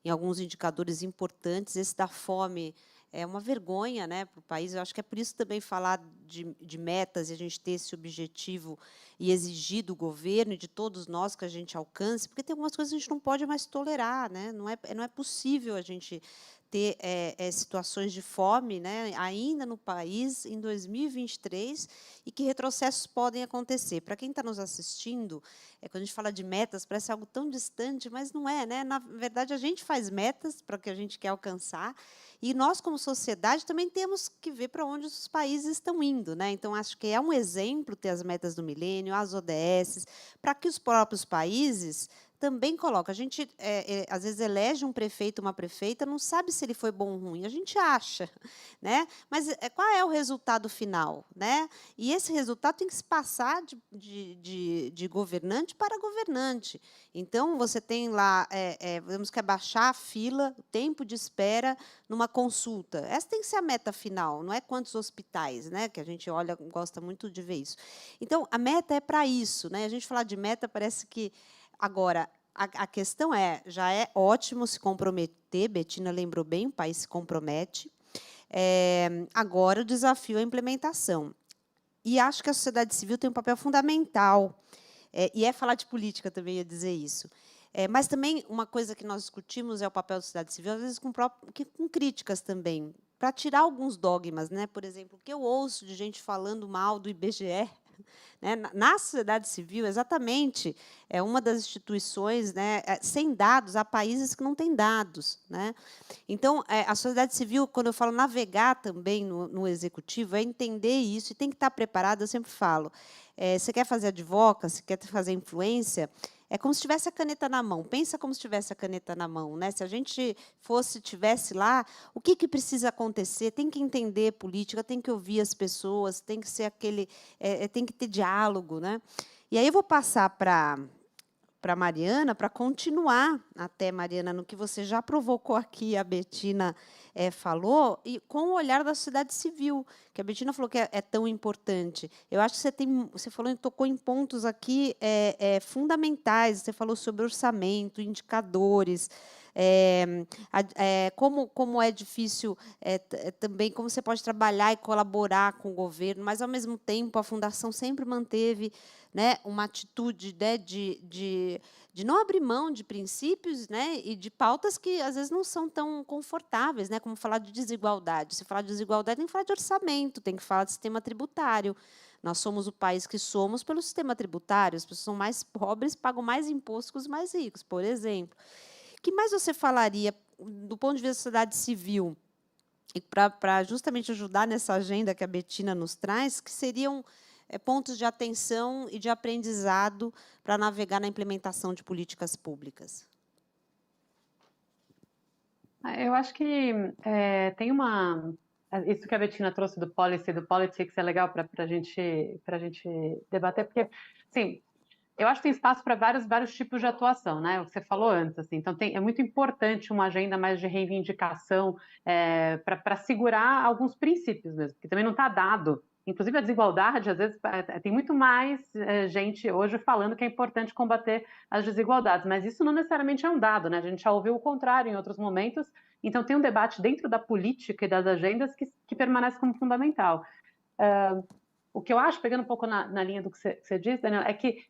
em alguns indicadores importantes. Esse da fome é uma vergonha, né, para o país. Eu acho que é por isso também falar de metas e a gente ter esse objetivo e exigir do governo e de todos nós que a gente alcance, porque tem algumas coisas que a gente não pode mais tolerar, né? Não é possível a gente ter situações de fome, né, ainda no país em 2023, e que retrocessos podem acontecer. Para quem está nos assistindo, quando a gente fala de metas, parece algo tão distante, mas não é, né? Na verdade, a gente faz metas para o que a gente quer alcançar, e nós, como sociedade, também temos que ver para onde os países estão indo, né? Então, acho que é um exemplo ter as metas do milênio, as ODS, para que os próprios países também colocam. A gente, às vezes, elege um prefeito, uma prefeita, não sabe se ele foi bom ou ruim, a gente acha, né? Mas qual é o resultado final, né? E esse resultado tem que se passar de governante para governante. Então, você tem lá, temos que abaixar a fila, o tempo de espera numa consulta. Essa tem que ser a meta final, não é quantos hospitais, né? Que a gente olha, gosta muito de ver isso. Então, a meta é para isso, né? A gente falar de meta parece que agora, a questão já é ótimo se comprometer, Bettina lembrou bem, o país se compromete. Agora, o desafio é a implementação. E acho que a sociedade civil tem um papel fundamental, e falar de política também, ia dizer isso. Mas também, uma coisa que nós discutimos é o papel da sociedade civil, às vezes com críticas também, para tirar alguns dogmas, né? Por exemplo, o que eu ouço de gente falando mal do IBGE, Né? Na sociedade civil, exatamente, é uma das instituições, né, sem dados, há países que não têm dados. Né? Então, a sociedade civil, quando eu falo navegar também no executivo, é entender isso e tem que estar preparado, eu sempre falo, você quer fazer advocacy, quer fazer influência, é como se tivesse a caneta na mão. Pensa como se tivesse a caneta na mão, né? Se a gente tivesse lá, o que precisa acontecer? Tem que entender política, tem que ouvir as pessoas, tem que ser tem que ter diálogo, né? E aí eu vou passar para Mariana, para continuar até, Mariana, no que você já provocou aqui, a Betina falou, e com o olhar da sociedade civil, que a Betina falou que é tão importante. Eu acho que você falou, tocou em pontos aqui fundamentais, você falou sobre orçamento, indicadores, como é difícil também, como você pode trabalhar e colaborar com o governo, mas, ao mesmo tempo, a Fundação sempre manteve, né, uma atitude, né, de não abrir mão de princípios, né, e de pautas que, às vezes, não são tão confortáveis, né, como falar de desigualdade. Se falar de desigualdade, tem que falar de orçamento, tem que falar de sistema tributário. Nós somos o país que somos pelo sistema tributário. As pessoas são mais pobres, pagam mais imposto que os mais ricos, por exemplo. O que mais você falaria, do ponto de vista da sociedade civil, e para justamente ajudar nessa agenda que a Betina nos traz, que seriam pontos de atenção e de aprendizado para navegar na implementação de políticas públicas? Eu acho que tem isso que a Betina trouxe do policy, do politics, é legal para a gente debater, porque, assim, eu acho que tem espaço para vários tipos de atuação, né? O que você falou antes, assim. Então, é muito importante uma agenda mais de reivindicação para segurar alguns princípios mesmo, porque também não está dado. Inclusive, a desigualdade, às vezes, tem muito mais gente hoje falando que é importante combater as desigualdades, mas isso não necessariamente é um dado, né? A gente já ouviu o contrário em outros momentos, então tem um debate dentro da política e das agendas que permanece como fundamental. O que eu acho, pegando um pouco na linha do que você disse, Daniel, é que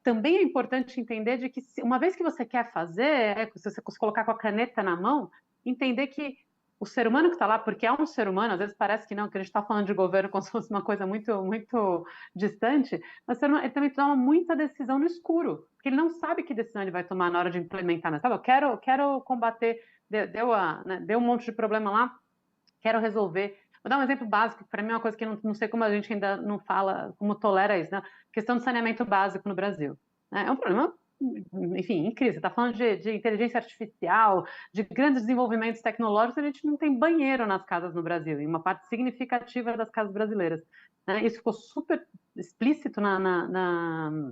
também é importante entender de que uma vez que você quer fazer, se você colocar com a caneta na mão, entender que o ser humano que está lá, porque é um ser humano, às vezes parece que não, que a gente está falando de governo como se fosse uma coisa muito, muito distante, mas ele também toma muita decisão no escuro, porque ele não sabe que decisão ele vai tomar na hora de implementar. Mas, sabe, eu quero combater, deu um monte de problema lá, quero resolver. Vou dar um exemplo básico, para mim é uma coisa que não sei como a gente ainda não fala, como tolera isso, né? Questão do saneamento básico no Brasil. É um problema, enfim, em crise. Você está falando de inteligência artificial, de grandes desenvolvimentos tecnológicos, a gente não tem banheiro nas casas no Brasil, em uma parte significativa das casas brasileiras. Né? Isso ficou super explícito na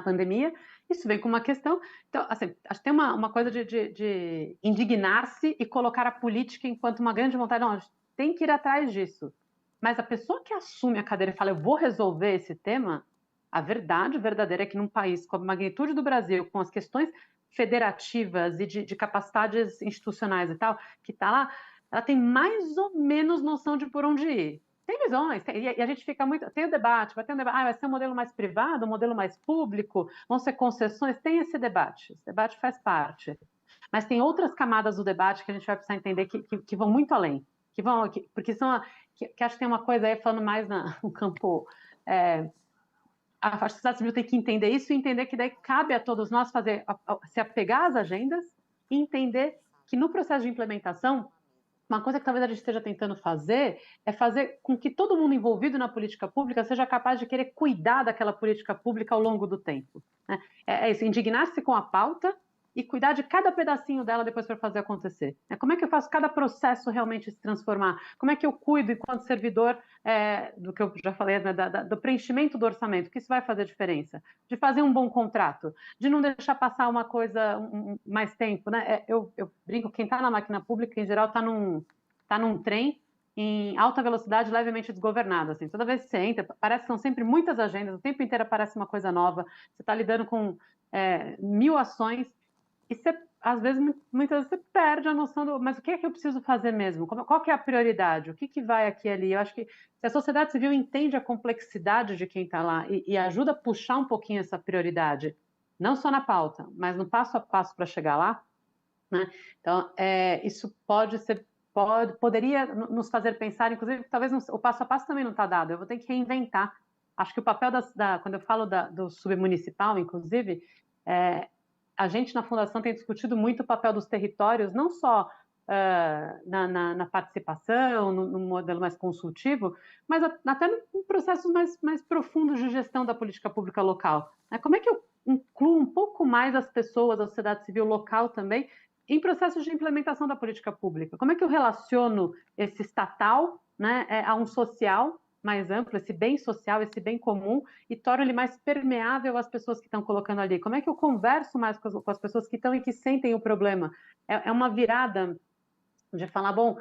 pandemia. Isso vem com uma questão. Então, assim, acho que tem uma coisa de indignar-se e colocar a política enquanto uma grande vontade. Não, a gente tem que ir atrás disso. Mas a pessoa que assume a cadeira e fala, eu vou resolver esse tema, a verdade verdadeira é que num país com a magnitude do Brasil, com as questões federativas e de capacidades institucionais e tal, que está lá, ela tem mais ou menos noção de por onde ir. Tem visões, e a gente fica muito. Tem o debate, vai ter um debate, vai ser um modelo mais privado, um modelo mais público, vão ser concessões, tem esse debate faz parte. Mas tem outras camadas do debate que a gente vai precisar entender que vão muito além, porque que acho que tem uma coisa aí, falando mais no campo. A sociedade civil tem que entender isso e entender que daí cabe a todos nós se apegar às agendas e entender que no processo de implementação, uma coisa que talvez a gente esteja tentando fazer é fazer com que todo mundo envolvido na política pública seja capaz de querer cuidar daquela política pública ao longo do tempo. Né? É isso, indignar-se com a pauta e cuidar de cada pedacinho dela depois para fazer acontecer. Como é que eu faço cada processo realmente se transformar? Como é que eu cuido, enquanto servidor, do que eu já falei, né, do preenchimento do orçamento, que isso vai fazer diferença? De fazer um bom contrato, de não deixar passar uma coisa mais tempo. Né? Eu brinco, quem está na máquina pública, em geral, está num trem em alta velocidade, levemente desgovernado. Assim. Toda vez que você entra, parece que são sempre muitas agendas, o tempo inteiro aparece uma coisa nova, você está lidando com 1000 ações, e você, às vezes, muitas vezes, você perde a noção mas o que é que eu preciso fazer mesmo? Qual que é a prioridade? O que vai aqui e ali? Eu acho que se a sociedade civil entende a complexidade de quem está lá e ajuda a puxar um pouquinho essa prioridade, não só na pauta, mas no passo a passo para chegar lá, né? Então, isso poderia nos fazer pensar, inclusive, talvez o passo a passo também não está dado, eu vou ter que reinventar acho que o papel quando eu falo do submunicipal, inclusive, a gente na Fundação tem discutido muito o papel dos territórios, não só na participação, no modelo mais consultivo, mas até em processos mais profundos de gestão da política pública local. Como é que eu incluo um pouco mais as pessoas, a sociedade civil local também, em processos de implementação da política pública? Como é que eu relaciono esse estatal, né, a um social mais amplo, esse bem social, esse bem comum, e torno ele mais permeável às pessoas que estão colocando ali? Como é que eu converso mais com as pessoas que estão e que sentem o problema? É uma virada de falar, bom,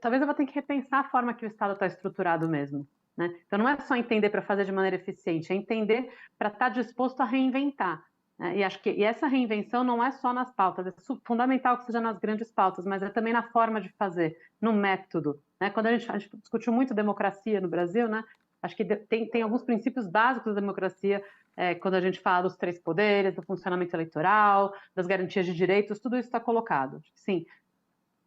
talvez eu vou ter que repensar a forma que o Estado está estruturado mesmo, né? Então não é só entender para fazer de maneira eficiente, é entender para estar disposto a reinventar, né? E acho que essa reinvenção não é só nas pautas, é fundamental que seja nas grandes pautas, mas é também na forma de fazer, no método, né? Quando a gente discutiu muito democracia no Brasil, né? Acho que tem alguns princípios básicos da democracia, quando a gente fala dos 3 poderes, do funcionamento eleitoral, das garantias de direitos, tudo isso está colocado. Sim,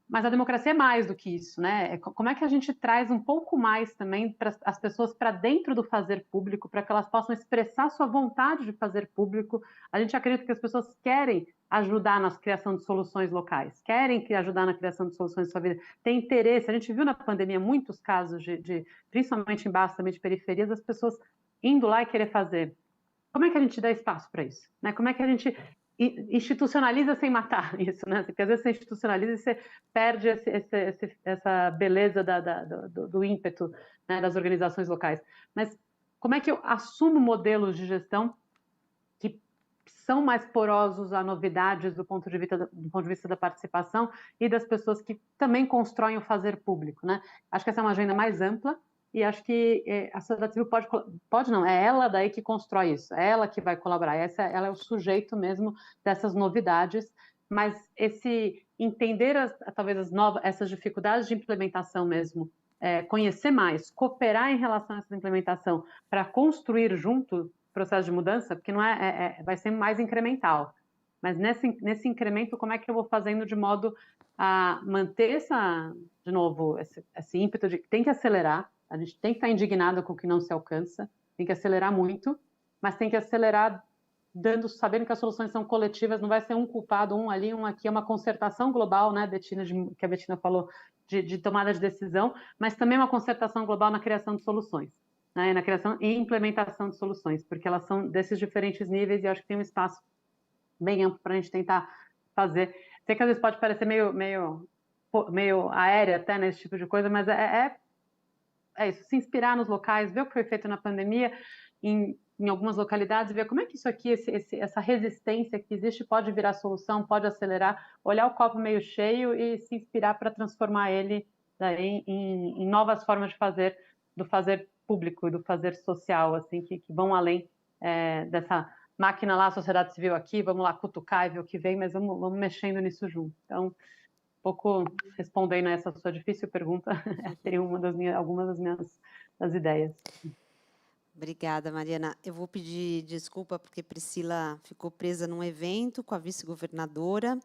mas a democracia é mais do que isso, né? Como é que a gente traz um pouco mais também as pessoas para dentro do fazer público, para que elas possam expressar sua vontade de fazer público? A gente acredita que as pessoas querem ajudar na criação de soluções locais, querem ajudar na criação de soluções de sua vida, tem interesse. A gente viu na pandemia muitos casos principalmente em bairros também de periferias, as pessoas indo lá e querer fazer. Como é que a gente dá espaço para isso, né? Como é que a gente institucionaliza sem matar isso, né? Porque às vezes você institucionaliza e você perde essa beleza do ímpeto, né, das organizações locais. Mas como é que eu assumo modelos de gestão que são mais porosos a novidades do ponto de vista da participação e das pessoas que também constroem o fazer público, né? Acho que essa é uma agenda mais ampla, e acho que a sociedade civil pode não, é ela daí que constrói isso, é ela que vai colaborar, ela é o sujeito mesmo dessas novidades, mas esse entender talvez essas dificuldades de implementação mesmo, conhecer mais, cooperar em relação a essa implementação para construir junto o processo de mudança, porque não vai ser mais incremental, mas nesse incremento, como é que eu vou fazendo de modo a manter de novo, esse ímpeto de que tem que acelerar. A gente tem que estar indignado com o que não se alcança, tem que acelerar muito, mas tem que acelerar sabendo que as soluções são coletivas, não vai ser um culpado, um ali, um aqui, é uma concertação global, né, Bettina, que a Bettina falou, de tomada de decisão, mas também uma concertação global na criação de soluções, né, na criação e implementação de soluções, porque elas são desses diferentes níveis e acho que tem um espaço bem amplo para a gente tentar fazer. Sei que às vezes pode parecer meio aérea até nesse tipo de coisa, mas é isso, se inspirar nos locais, ver o que foi feito na pandemia em algumas localidades, ver como é que isso aqui, essa resistência que existe pode virar solução, pode acelerar, olhar o copo meio cheio e se inspirar para transformar ele daí em novas formas de fazer, do fazer público e do fazer social, assim, que vão além dessa máquina lá, a sociedade civil aqui, vamos lá cutucar e ver o que vem, mas vamos mexendo nisso junto. Então, pouco respondendo a essa sua difícil pergunta, seria algumas das minhas ideias. Obrigada, Mariana. Eu vou pedir desculpa porque Priscila ficou presa num evento com a vice-governadora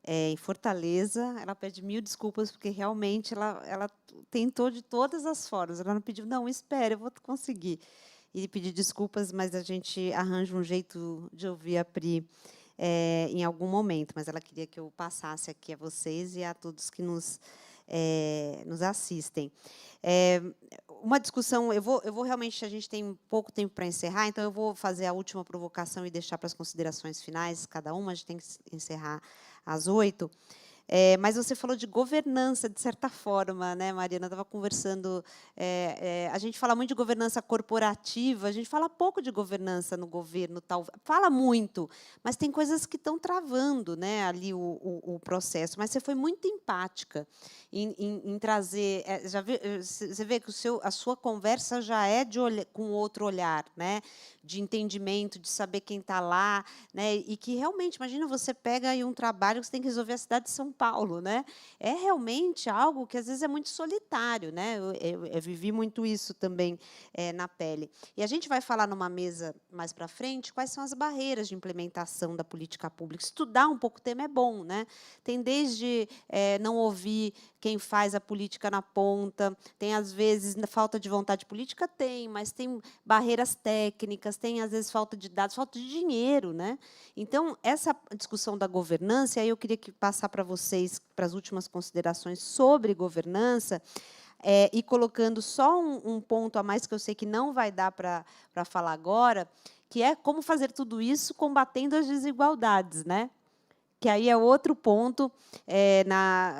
em Fortaleza. Ela pede 1000 desculpas porque realmente ela tentou de todas as formas. Ela não pediu, não, espera, eu vou conseguir. E pedir desculpas, mas a gente arranja um jeito de ouvir a Pri em algum momento, mas ela queria que eu passasse aqui a vocês e a todos que nos assistem. Uma discussão, eu vou realmente, a gente tem pouco tempo para encerrar, então eu vou fazer a última provocação e deixar para as considerações finais, cada uma, a gente tem que encerrar às 8h. Mas você falou de governança, de certa forma, né, Mariana? Estava conversando, a gente fala muito de governança corporativa, a gente fala pouco de governança no governo, fala muito, mas tem coisas que estão travando, né, ali o processo. Mas você foi muito empática em trazer, você vê que a sua conversa já é com outro olhar, né, de entendimento, de saber quem está lá, né, e que realmente, imagina, você pega aí um trabalho que você tem que resolver a cidade de São Paulo, né? É realmente algo que às vezes é muito solitário, né? Eu vivi muito isso também na pele. E a gente vai falar numa mesa mais para frente quais são as barreiras de implementação da política pública. Estudar um pouco o tema é bom, né? Tem desde não ouvir quem faz a política na ponta, tem, às vezes, falta de vontade política? Tem, mas tem barreiras técnicas, tem, às vezes, falta de dados, falta de dinheiro, né? Então, essa discussão da governança, e aí eu queria passar para vocês, para as últimas considerações sobre governança, e colocando só um ponto a mais, que eu sei que não vai dar para falar agora, que é como fazer tudo isso combatendo as desigualdades, né? Que aí é outro ponto.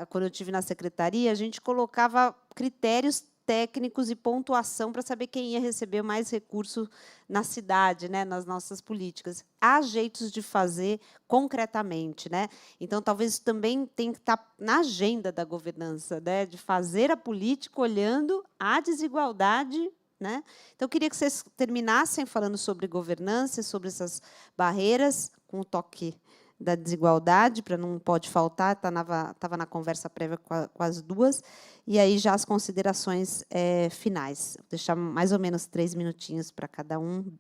Quando eu estive na secretaria, a gente colocava critérios técnicos e pontuação para saber quem ia receber mais recurso na cidade, né, nas nossas políticas. Há jeitos de fazer concretamente, né? Então, talvez isso também tenha que estar na agenda da governança, né, de fazer a política olhando a desigualdade, né? Então, eu queria que vocês terminassem falando sobre governança, sobre essas barreiras, com o toque da desigualdade, para não pode faltar, estava na conversa prévia com as duas, e aí já as considerações finais. Vou deixar mais ou menos 3 minutinhos para cada um.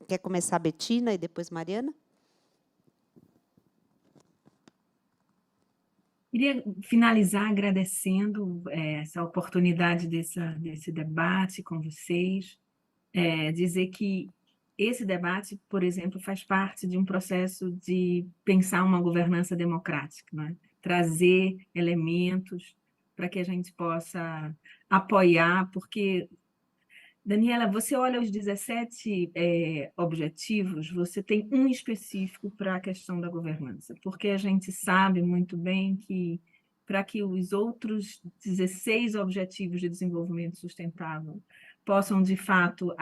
Quer começar a Betina e depois Mariana? Queria finalizar agradecendo essa oportunidade desse debate com vocês, dizer que esse debate, por exemplo, faz parte de um processo de pensar uma governança democrática, né? Trazer elementos para que a gente possa apoiar, porque, Daniela, você olha os 17 objetivos, você tem um específico para a questão da governança, porque a gente sabe muito bem que, para que os outros 16 objetivos de desenvolvimento sustentável possam, de fato,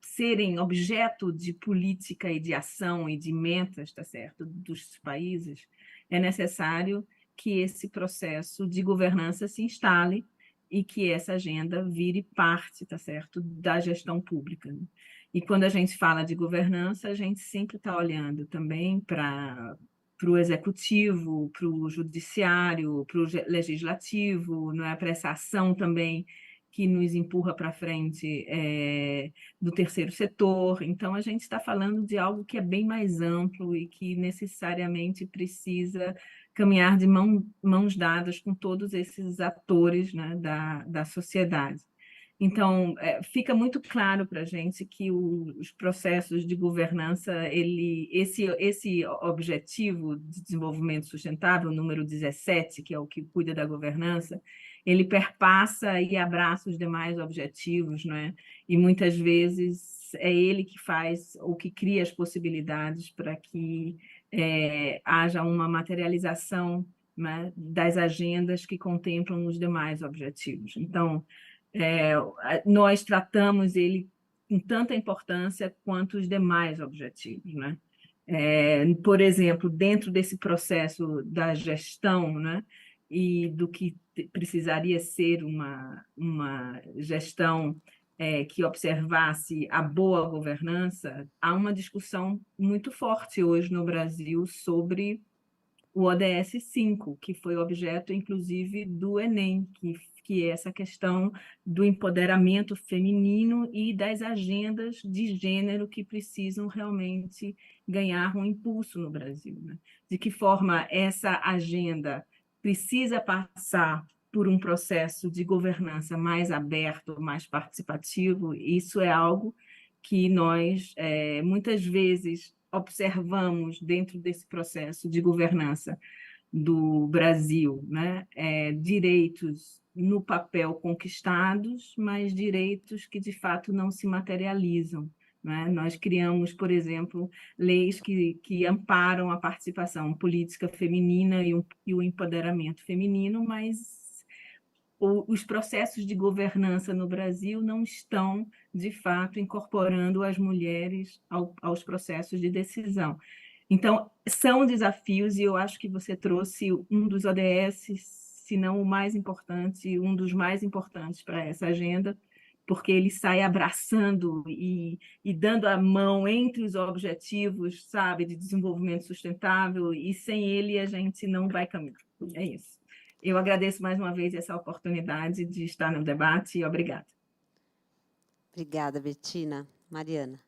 serem objeto de política e de ação e de metas, tá certo, dos países, é necessário que esse processo de governança se instale e que essa agenda vire parte, tá certo, da gestão pública, né? E quando a gente fala de governança, a gente sempre está olhando também para o executivo, para o judiciário, para o legislativo, não é? Para essa ação também que nos empurra para frente do terceiro setor. Então, a gente está falando de algo que é bem mais amplo e que necessariamente precisa caminhar de mãos dadas com todos esses atores, né, da sociedade. Então, fica muito claro para a gente que os processos de governança, esse objetivo de desenvolvimento sustentável, número 17, que é o que cuida da governança, ele perpassa e abraça os demais objetivos, né? E muitas vezes é ele que faz ou que cria as possibilidades para que haja uma materialização, né, das agendas que contemplam os demais objetivos. Então, nós tratamos ele com tanta importância quanto os demais objetivos, né? Por exemplo, dentro desse processo da gestão, né, e do que precisaria ser uma gestão que observasse a boa governança, há uma discussão muito forte hoje no Brasil sobre o ODS 5, que foi objeto, inclusive, do Enem, que é essa questão do empoderamento feminino e das agendas de gênero que precisam realmente ganhar um impulso no Brasil, né? De que forma essa agenda precisa passar por um processo de governança mais aberto, mais participativo. Isso é algo que nós, muitas vezes, observamos dentro desse processo de governança do Brasil, né? Direitos no papel conquistados, mas direitos que, de fato, não se materializam, né? Nós criamos, por exemplo, leis que amparam a participação política feminina e o empoderamento feminino, mas os processos de governança no Brasil não estão, de fato, incorporando as mulheres aos processos de decisão. Então, são desafios, e eu acho que você trouxe um dos ODS, se não o mais importante, um dos mais importantes para essa agenda, porque ele sai abraçando e dando a mão entre os objetivos, sabe, de desenvolvimento sustentável, e sem ele a gente não vai caminhar. É isso. Eu agradeço mais uma vez essa oportunidade de estar no debate e obrigada. Obrigada, Betina. Mariana.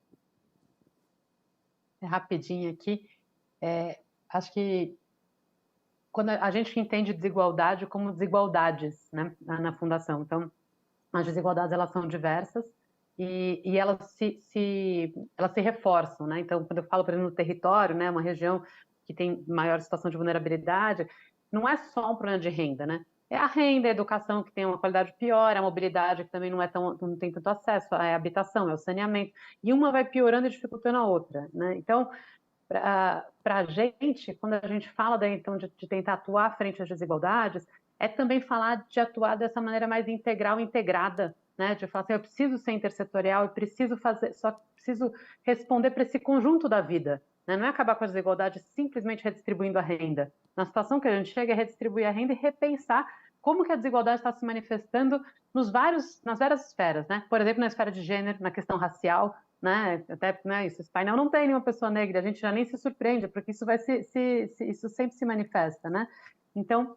Rapidinho aqui. Acho que quando a gente entende desigualdade como desigualdades, né, na fundação. Então, as desigualdades elas são diversas e elas elas se reforçam, né? Então, quando eu falo, por exemplo, no território, né, uma região que tem maior situação de vulnerabilidade, não é só um problema de renda, né? É a renda, a educação que tem uma qualidade pior, a mobilidade que também não tem tanto acesso, a habitação, é o saneamento, e uma vai piorando e dificultando a outra, né? Então, para a gente, quando a gente fala então, de tentar atuar frente às desigualdades, é também falar de atuar dessa maneira mais integral, integrada, né? De falar assim, eu preciso ser intersetorial, eu preciso preciso responder para esse conjunto da vida, né? Não é acabar com as desigualdades simplesmente redistribuindo a renda. Na situação que a gente chega é redistribuir a renda e repensar como que a desigualdade está se manifestando nas várias esferas, né? Por exemplo, na esfera de gênero, na questão racial, né? Até, né, esse painel não tem nenhuma pessoa negra, a gente já nem se surpreende, porque isso isso sempre se manifesta, né? Então,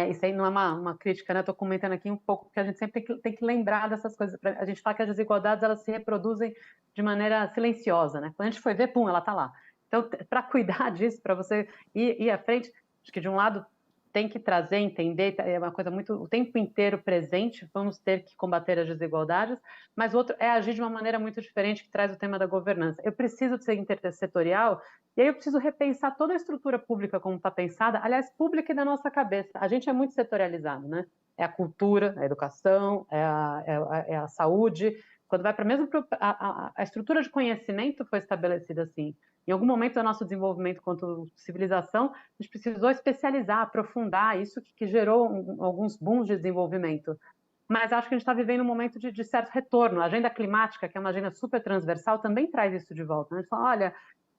isso aí não é uma crítica, né? Estou comentando aqui um pouco, porque a gente sempre tem que lembrar dessas coisas. A gente fala que as desigualdades elas se reproduzem de maneira silenciosa, né? Quando a gente foi ver, pum, ela está lá. Então, para cuidar disso, para você ir à frente, acho que de um lado tem que trazer, entender, é uma coisa muito o tempo inteiro presente, vamos ter que combater as desigualdades, mas o outro é agir de uma maneira muito diferente que traz o tema da governança. Eu preciso de ser intersetorial e aí eu preciso repensar toda a estrutura pública como está pensada, aliás, pública e da nossa cabeça. A gente é muito setorializado, né? É a cultura, é a educação, é a saúde. Quando vai para mesmo a estrutura de conhecimento foi estabelecida assim. Em algum momento do nosso desenvolvimento quanto civilização, a gente precisou especializar, aprofundar, isso que gerou alguns booms de desenvolvimento. Mas acho que a gente está vivendo um momento de certo retorno. A agenda climática, que é uma agenda super transversal, também traz isso de volta. A gente fala, olha,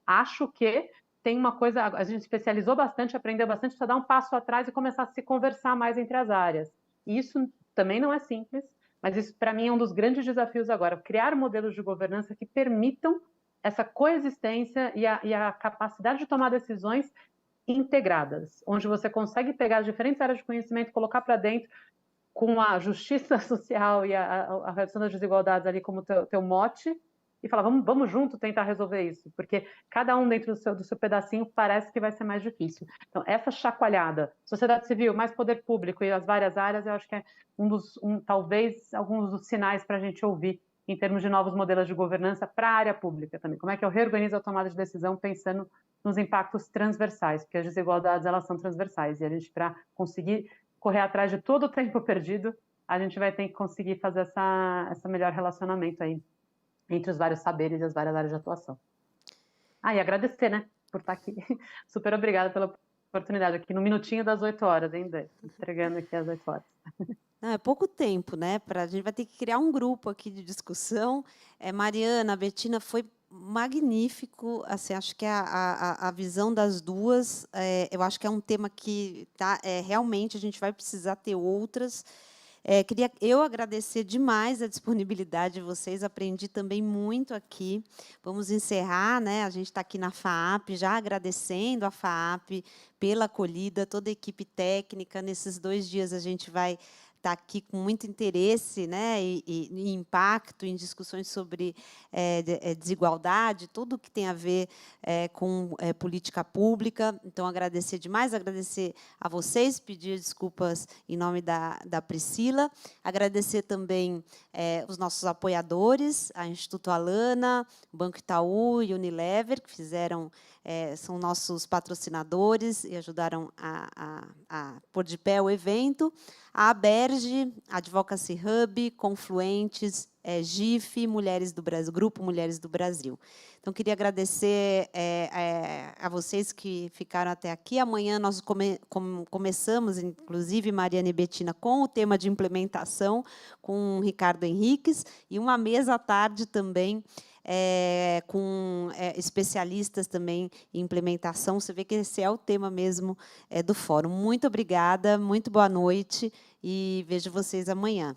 acho que tem uma coisa, a gente especializou bastante, aprendeu bastante, precisa dar um passo atrás e começar a se conversar mais entre as áreas. E isso também não é simples, mas isso para mim é um dos grandes desafios agora, criar modelos de governança que permitam essa coexistência e a capacidade de tomar decisões integradas, onde você consegue pegar as diferentes áreas de conhecimento, colocar para dentro com a justiça social e a redução das desigualdades ali como teu mote, e falar, vamos junto tentar resolver isso, porque cada um dentro do seu pedacinho parece que vai ser mais difícil. Então, essa chacoalhada, sociedade civil, mais poder público e as várias áreas, eu acho que é talvez alguns dos sinais para a gente ouvir em termos de novos modelos de governança para a área pública também. Como é que eu reorganizo a tomada de decisão pensando nos impactos transversais, porque as desigualdades elas são transversais, e a gente, para conseguir correr atrás de todo o tempo perdido, a gente vai ter que conseguir fazer essa melhor relacionamento aí entre os vários saberes e as várias áreas de atuação. E agradecer, né, por estar aqui. Super obrigada pela oportunidade aqui no minutinho das 8 horas, ainda entregando aqui às 8 horas. Não, é pouco tempo, né? A gente vai ter que criar um grupo aqui de discussão. Mariana, a Bettina, foi magnífico. Assim, acho que a visão das duas, eu acho que é um tema que realmente a gente vai precisar ter outras. Queria eu agradecer demais a disponibilidade de vocês, aprendi também muito aqui. Vamos encerrar, né? A gente está aqui na FAAP, já agradecendo a FAAP pela acolhida, toda a equipe técnica. Nesses 2 dias a gente vai estar aqui com muito interesse, né, e impacto em discussões sobre desigualdade, tudo que tem a ver com política pública. Então, agradecer demais, agradecer a vocês, pedir desculpas em nome da Priscila, agradecer também os nossos apoiadores, a Instituto Alana, o Banco Itaú e Unilever, que são nossos patrocinadores e ajudaram a pôr de pé o evento, a Aberge, Advocacy Hub, Confluentes, GIF, Mulheres do Brasil, Grupo Mulheres do Brasil. Então, queria agradecer a vocês que ficaram até aqui. Amanhã nós começamos, inclusive, Mariana e Bettina, com o tema de implementação, com o Ricardo Henriques, e uma mesa à tarde também, com especialistas também em implementação. Você vê que esse é o tema mesmo do fórum. Muito obrigada, muito boa noite, e vejo vocês amanhã.